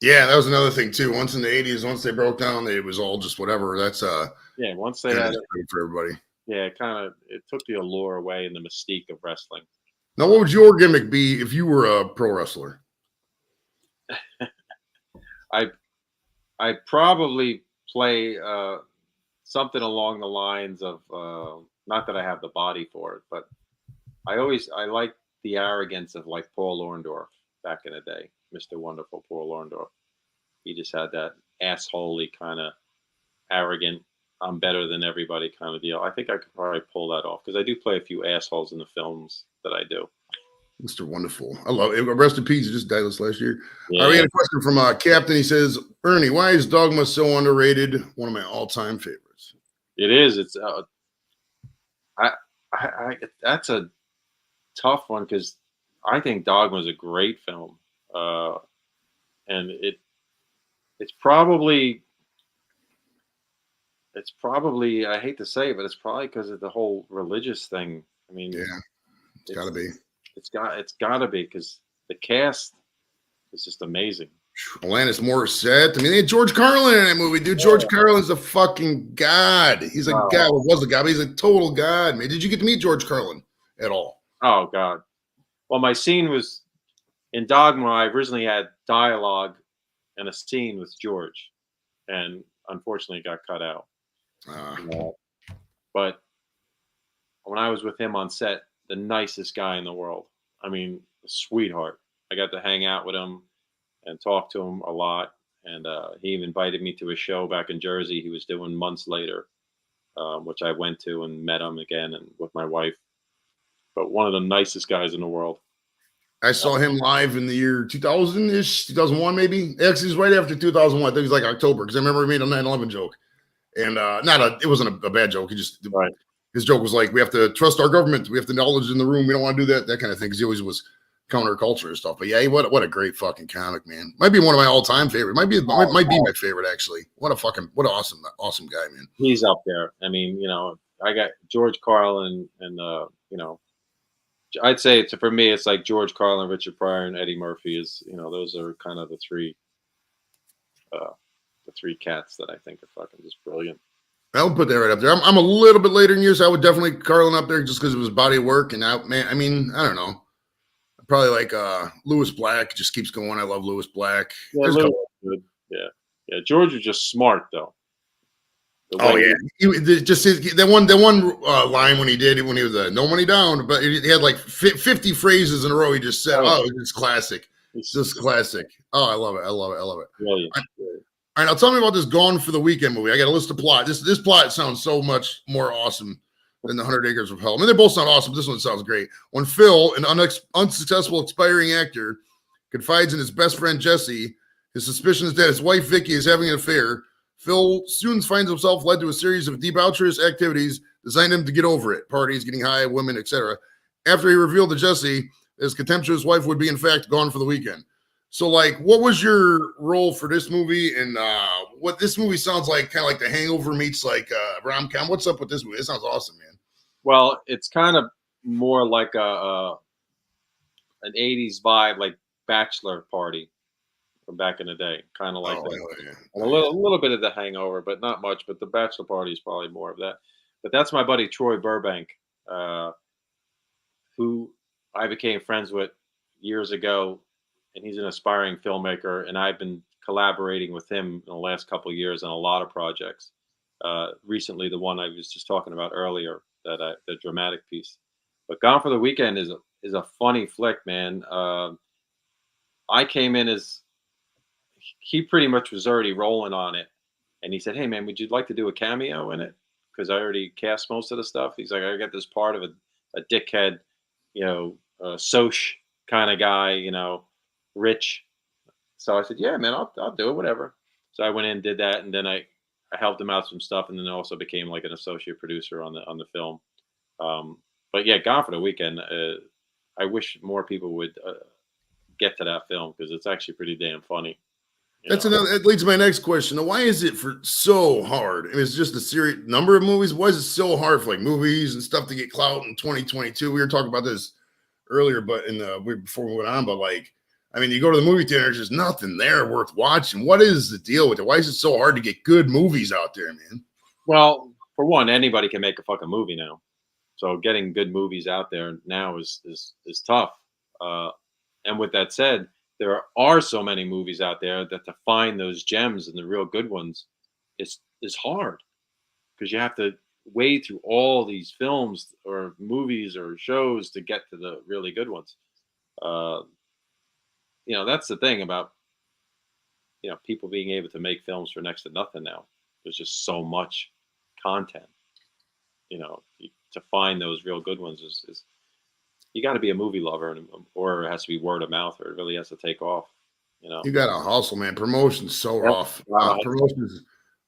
Yeah, that was another thing too. Once in the 80s, once they broke down, it was all just whatever. That's once they had it for everybody. Yeah, it took the allure away and the mystique of wrestling. Now, what would your gimmick be if you were a pro wrestler? I probably play something along the lines of not that I have the body for it, but I like the arrogance of like Paul Orndorff back in the day, Mr. Wonderful Paul Orndorff. He just had that assholey kind of arrogant, I'm better than everybody kind of deal. I think I could probably pull that off because I do play a few assholes in the films that I do. Mr. Wonderful. I love it. Rest in peace. He just died this last year. Yeah. We had a question from Captain. He says, "Ernie, why is Dogma so underrated? One of my all-time favorites." It is. It's that's a tough one because I think Dogma is a great film, and it's probably I hate to say it, but it's probably because of the whole religious thing. I mean, yeah, it's got to be. It's got to be because the cast is just amazing. Alanis Morissette. I mean, they had George Carlin in that movie, dude. George Carlin's a fucking god. He's a god. Well, was a god, but he's a total god, man. Did you get to meet George Carlin at all? Oh, God. Well, my scene was in Dogma. I originally had dialogue and a scene with George, and unfortunately it got cut out. Uh, Uh, but when I was with him on set, the nicest guy in the world. I mean, a sweetheart. I got to hang out with him and talk to him a lot. And he even invited me to a show back in Jersey he was doing months later, which I went to and met him again and with my wife. But one of the nicest guys in the world. I saw him live in the year 2000 ish, 2001 maybe. Actually, it was right after 2001. I think it was like October because I remember he made a 9/11 joke, and it wasn't a bad joke. He just Right. His joke was like, we have to trust our government. We have the knowledge in the room. We don't want to do that kind of thing. Because he always was counterculture and stuff. But yeah, what a great fucking comic, man. Might be one of my all-time favorite. Might be my favorite actually. What an awesome guy, man. He's up there. I mean, I got George Carlin and I'd say for me, it's like George Carlin, Richard Pryor, and Eddie Murphy is, those are kind of the three cats that I think are fucking just brilliant. I would put that right up there. I'm a little bit later in years. So I would definitely Carlin up there just because of his body of work. And I don't know. Probably like Lewis Black just keeps going. I love Lewis Black. Yeah, good. Yeah. George was just smart though. Oh yeah, that one line when he was no money down, but he had like 50 phrases in a row. He just said, "Oh, it's classic. It's just classic." Oh, I love it. Brilliant. All right, now tell me about this Gone for the Weekend movie. I got a list of plot. This plot sounds so much more awesome than the 100 Acres of Hell. I mean, they both sound awesome. This one sounds great. When Phil, an unsuccessful aspiring actor, confides in his best friend Jesse, his suspicion is that his wife Vicky is having an affair. Phil soon finds himself led to a series of debaucherous activities designed him to get over it. Parties, getting high, women, etc. After he revealed to Jesse his contemptuous wife would be, in fact, gone for the weekend. So, like, what was your role for this movie? And what this movie sounds like, kind of like The Hangover meets like rom-com. What's up with this movie? It sounds awesome, man. Well, it's kind of more like an 80s vibe, like Bachelor Party from back in the day, kind of like that. Yeah. And a little bit of The Hangover, but not much. But the Bachelor Party is probably more of that. But that's my buddy Troy Burbank, who I became friends with years ago, and he's an aspiring filmmaker. And I've been collaborating with him in the last couple of years on a lot of projects. Recently, the one I was just talking about earlier, the dramatic piece. But Gone for the Weekend is a funny flick, man. I came in as he pretty much was already rolling on it, and he said, "Hey, man, would you like to do a cameo in it? Because I already cast most of the stuff." He's like, "I got this part of a dickhead, soch kind of guy, rich." So I said, "Yeah, man, I'll do it, whatever." So I went in and did that, and then I helped him out some stuff, and then also became like an associate producer on the film. But yeah, Gone for the Weekend. I wish more people would get to that film because it's actually pretty damn funny. That leads to my next question. Now, why is it so hard? I mean, it's just a serious number of movies. Why is it so hard for like movies and stuff to get clout in 2022? We were talking about this earlier, but before we went on, but like, I mean, you go to the movie theater, there's just nothing there worth watching. What is the deal with it? Why is it so hard to get good movies out there, man? Well, for one, anybody can make a fucking movie now. So getting good movies out there now is tough. And with that said, there are so many movies out there that to find those gems and the real good ones is hard because you have to wade through all these films or movies or shows to get to the really good ones. That's the thing about people being able to make films for next to nothing now. There's just so much content. To find those real good ones is you got to be a movie lover, or it has to be word of mouth, or it really has to take off. You got to hustle, man. Promotion's so rough. Promotions,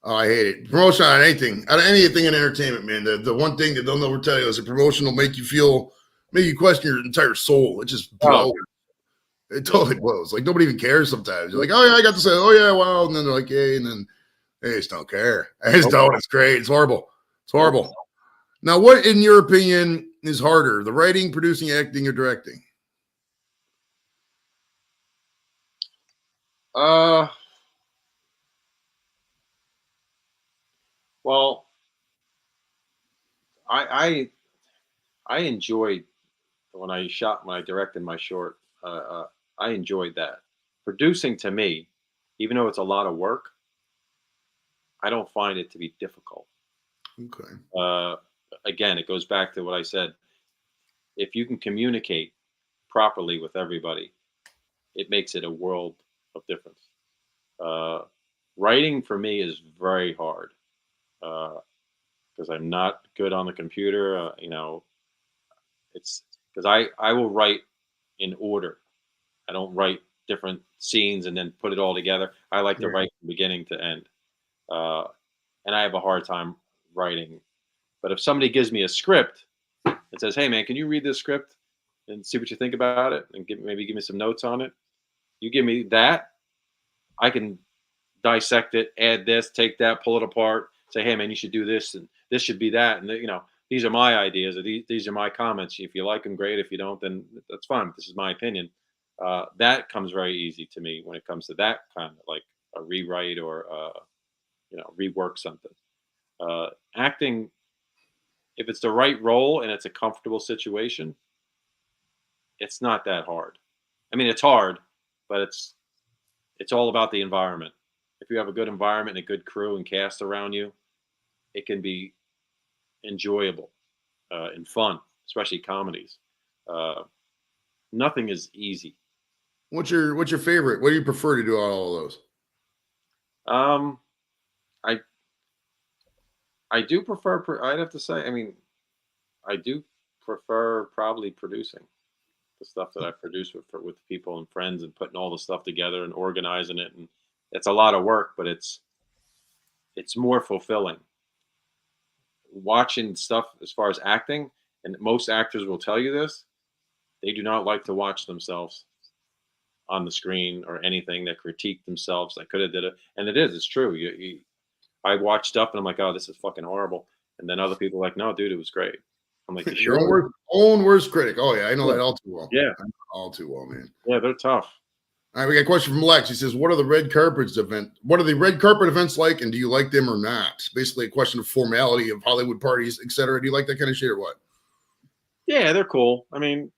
I hate it. Promotion on anything in entertainment, man. The one thing that they'll never tell you is a promotion will make you question your entire soul. It just blows. It totally blows. Like nobody even cares sometimes. You're like, oh yeah, I got to say, oh yeah, wow, and then they're like, hey, and then they just don't care. I just don't. It's great. It's horrible. It's horrible. Now, what, in your opinion, is harder, the writing, producing, acting, or directing? Well, I enjoyed when I directed my short. I enjoyed that. Producing to me even though it's a lot of work, I don't find it to be difficult. Okay. Again, it goes back to what I said. If you can communicate properly with everybody, it makes it a world of difference. Uh, Writing for me is very hard because I'm not good on the computer. It's because I will write in order. I don't write different scenes and then put it all together. I like to Right. write from beginning to end, uh, and I have a hard time writing. But if somebody gives me a script and says, "Hey, man, can you read this script and see what you think about it, and maybe give me some notes on it?" You give me that, I can dissect it, add this, take that, pull it apart, say, "Hey, man, you should do this, and this should be that," and these are my ideas, or these are my comments. If you like them, great. If you don't, then that's fine. This is my opinion. That comes very easy to me when it comes to that kind of like a rewrite or rework something. Acting, if it's the right role and it's a comfortable situation, it's not that hard. I mean, it's hard, but it's all about the environment. If you have a good environment and a good crew and cast around you, it can be enjoyable and fun, especially comedies. Uh, Nothing is easy. What's your favorite? What do you prefer to do out of all of those? Um, I I do prefer. I'd have to say. I mean, I do prefer probably producing the stuff that I produce with people and friends and putting all the stuff together and organizing it. And it's a lot of work, but it's more fulfilling. Watching stuff as far as acting, and most actors will tell you this, they do not like to watch themselves on the screen or anything that critique themselves. I could have did it, and it's true. I watch stuff and I'm like, oh, this is fucking horrible, and then other people are like, no, dude, it was great. I'm like, you Your sure? own worst critic. Oh yeah, I know Yeah, that all too well. yeah, I know all too well, man. yeah, they're tough. All right, we got a question from Lex. He says, "What are the red carpets event? What are the red carpet events like, and do you like them or not?" Basically, a question of formality of Hollywood parties, etc. Do you like that kind of shit or what? Yeah, they're cool. I mean,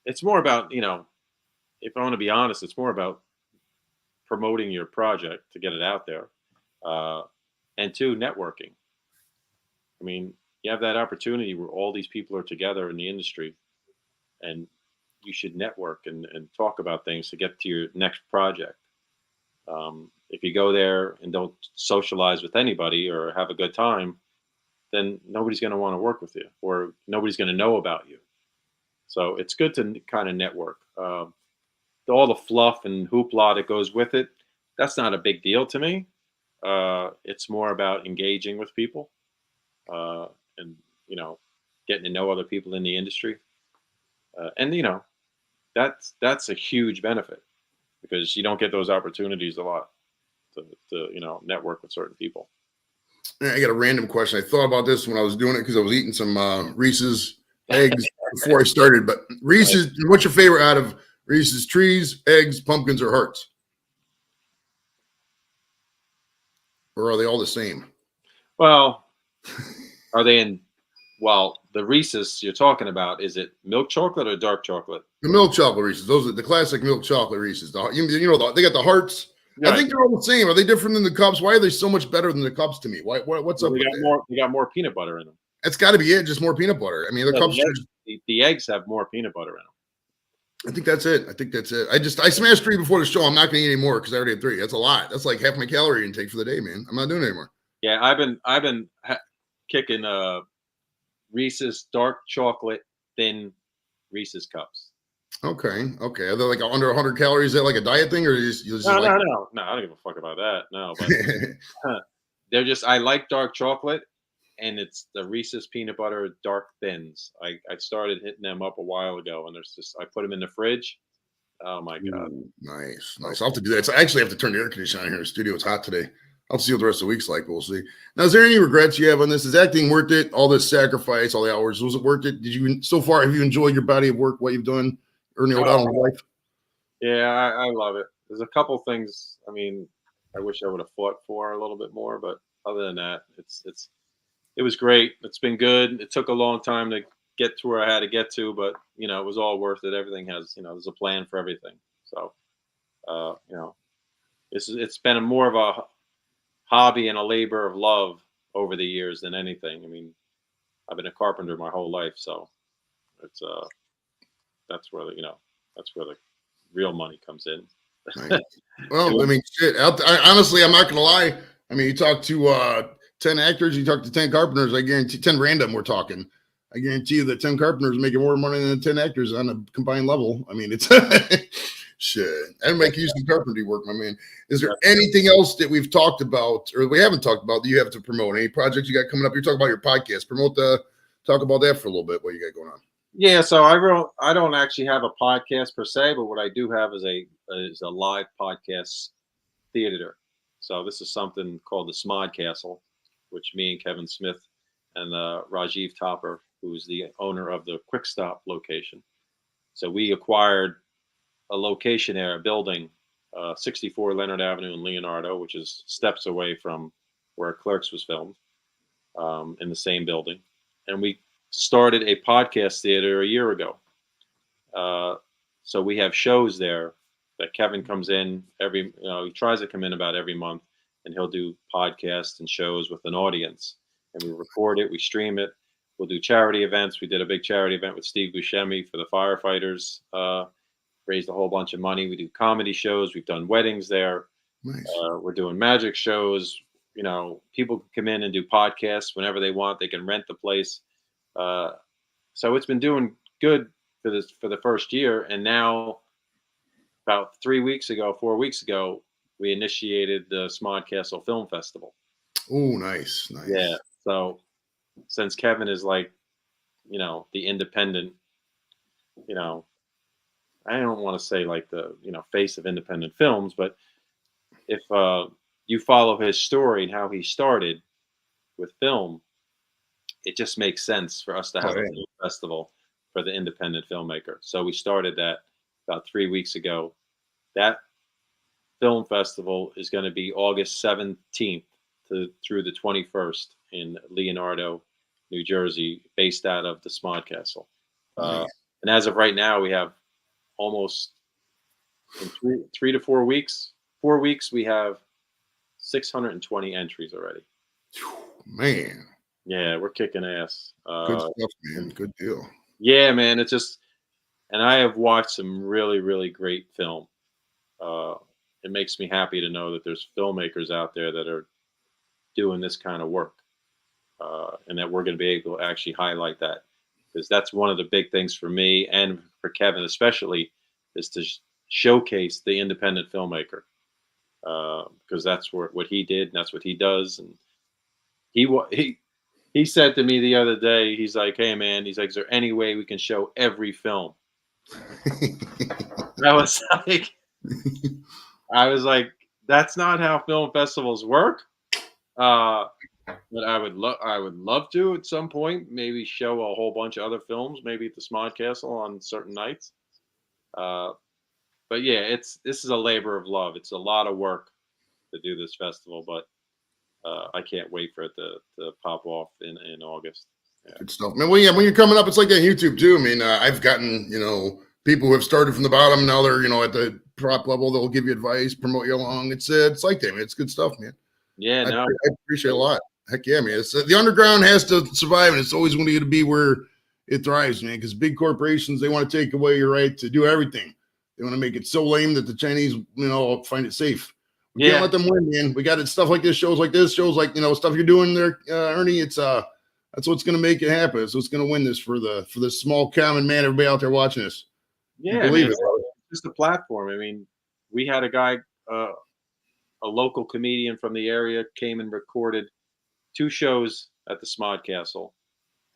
it's more about if I want to be honest, it's more about promoting your project to get it out there, uh, and two, networking. I mean, you have that opportunity where all these people are together in the industry, and you should network and talk about things to get to your next project. If you go there and don't socialize with anybody or have a good time, then nobody's going to want to work with you, or nobody's going to know about you. So it's good to kind of network. All the fluff and hoopla that goes with it, that's not a big deal to me. It's more about engaging with people, and you know, getting to know other people in the industry, and that's a huge benefit because you don't get those opportunities a lot to network with certain people. I got a random question. I thought about this when I was doing it because I was eating some Reese's eggs before I started. But Reese's, what's your favorite out of Reese's trees, eggs, pumpkins, or hearts? Or are they all the same? Well, are they in? Well, the Reese's you're talking about, is it milk chocolate or dark chocolate? The milk chocolate Reese's. Those are the classic milk chocolate Reese's. They got the hearts. I Right. think they're all the same. Are they different than the cups? Why are they so much better than the cups to me? What's Well, up with that? they got more peanut butter in them. That's got to be it. Just more peanut butter. I mean, the Yeah, cups. the eggs have more peanut butter in them. I think that's it. I smashed 3 before the show. I'm not going to eat any more because I already had 3. That's a lot. That's like half my calorie intake for the day, man. I'm not doing it anymore. Yeah, I've been kicking Reese's dark chocolate thin Reese's cups. Okay. Are they like under 100 calories? Is that like a diet thing, or you just No, like? no. I don't give a fuck about that. No, but they're just. I like dark chocolate, and it's the Reese's peanut butter dark thins. I started hitting them up a while ago, and I put them in the fridge. Oh my god, Ooh, nice. so I'll have to do that. So I actually have to turn the air conditioner on here in the studio. It's hot today. I'll see what the rest of the week's like. We'll see. Now, is there any regrets you have on this? Is acting worth it? All this sacrifice, all the hours, was it worth it? So far, have you enjoyed your body of work, what you've done, Ernie O'Donnell life? yeah, I love it. There's a couple things. I mean, I wish I would have fought for a little bit more, but other than that, it was great. It's been good. It took a long time to get to where I had to get to, but it was all worth it. Everything has, there's a plan for everything. So You know, it's been more of a hobby and a labor of love over the years than anything. I mean, I've been a carpenter my whole life, so it's that's where that's where the real money comes in. Nice. Well, I mean, shit. Honestly, I'm not gonna lie. I mean, you talk to 10 actors, you talk to 10 carpenters. I guarantee 10 random. We're talking. I guarantee you that 10 carpenters are making more money than 10 actors on a combined level. I mean, it's shit. And make use of carpentry work, my man. Is there anything else that we've talked about or we haven't talked about that you have to promote? Any projects you got coming up? You're talking about your podcast. Talk about that for a little bit. What you got going on? Yeah, so I don't actually have a podcast per se, but what I do have is a live podcast theater. So this is something called the Smod Castle, which me and Kevin Smith and Rajiv Topper, who's the owner of the Quick Stop location. So we acquired a location there, a building, 64 Leonard Avenue in Leonardo, which is steps away from where Clerks was filmed, in the same building. And we started a podcast theater a year ago. So we have shows there that Kevin comes in he tries to come in about every month, and he'll do podcasts and shows with an audience. And we record it, we stream it. We'll do charity events. We did a big charity event with Steve Buscemi for the firefighters, raised a whole bunch of money. We do comedy shows. We've done weddings there. Nice. We're doing magic shows. You know, people can come in and do podcasts whenever they want. They can rent the place. So it's been doing good for the first year. And now about 4 weeks ago, we initiated the Smod Castle Film Festival. Oh, nice. Yeah. So since Kevin is like, the independent, I don't want to say like the, face of independent films, but if you follow his story and how he started with film, it just makes sense for us to have a film festival for the independent filmmaker. So we started that about 3 weeks ago. That film festival is going to be August 17th through the 21st in Leonardo, New Jersey, based out of the Smod Castle. And as of right now, we have almost in 3 to 4 weeks. 4 weeks, we have 620 entries already. Man. Yeah, we're kicking ass. Good stuff, man. Good deal. Yeah, man. It's just, and I have watched some really, really great film. It makes me happy to know that there's filmmakers out there that are doing this kind of work, and that we're going to be able to actually highlight that, because that's one of the big things for me and for Kevin especially, is to showcase the independent filmmaker, because that's what he did and that's what he does. And he said to me the other day, he's like, "Hey man," he's like, "Is there any way we can show every film?" I was like, that's not how film festivals work. But I would love to at some point maybe show a whole bunch of other films, maybe at the Smod Castle on certain nights. But yeah, this is a labor of love. It's a lot of work to do this festival, but I can't wait for it to pop off in August. Yeah. Good stuff, man. Well, yeah, when you're coming up, it's like that on YouTube too. I mean, I've gotten, people who have started from the bottom, now they're, at the prop level, they'll give you advice, promote you along. It's like that, man. It's good stuff, man. Yeah, I appreciate it a lot. Heck yeah, man. It's, the underground has to survive, and it's always going to be where it thrives, man, because big corporations, they want to take away your right to do everything. They want to make it so lame that the Chinese, find it safe. We can't let them win, man. We got it, stuff like this, shows like stuff you're doing there, Ernie. It's that's what's going to make it happen. It's what's going to win this for the small common man, everybody out there watching this. Yeah, believe it. Just a platform. I mean, we had a guy, a local comedian from the area, came and recorded 2 shows at the Smod Castle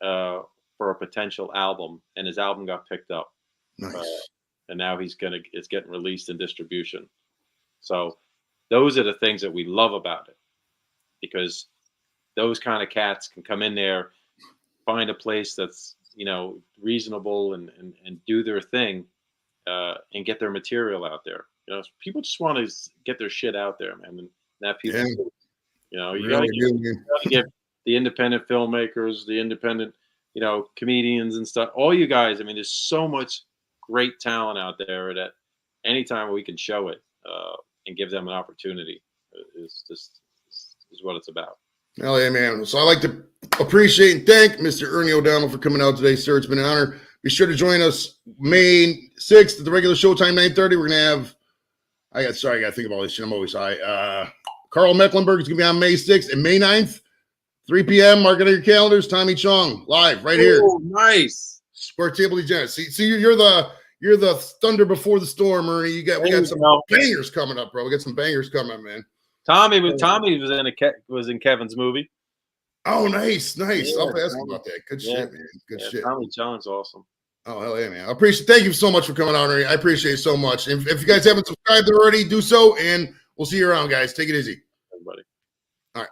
for a potential album, and his album got picked up. Nice. And now it's getting released in distribution. So those are the things that we love about it, because those kind of cats can come in there, find a place that's reasonable, and do their thing, and get their material out there. People just want to get their shit out there, man, and that people, you got to get the independent filmmakers, the independent, comedians and stuff. All you guys, I mean, there's so much great talent out there that anytime we can show it, and give them an opportunity. Is what it's about. Hell yeah, man. So I'd like to appreciate and thank Mr. Ernie O'Donnell for coming out today, sir. It's been an honor. Be sure to join us May 6th at the regular showtime, 9:30. We're going to have, I got to think about this shit. I'm always high. Carl Mecklenburg is going to be on May 6th and May 9th, 3 p.m. Mark it on your calendars. Tommy Chong, live right here. Oh, nice. Square Table Degenerates. See, you're the thunder before the storm, Ernie. We got some bangers coming up, bro. We got some bangers coming, man. Tommy was in Kevin's movie. Oh, nice. Yeah, I'll ask him about that. Good shit, man. Good shit. Tommy John's awesome. Oh, hell yeah, man. I appreciate. Thank you so much for coming on, Ernie. I appreciate it so much. If you guys haven't subscribed already, do so, and we'll see you around, guys. Take it easy.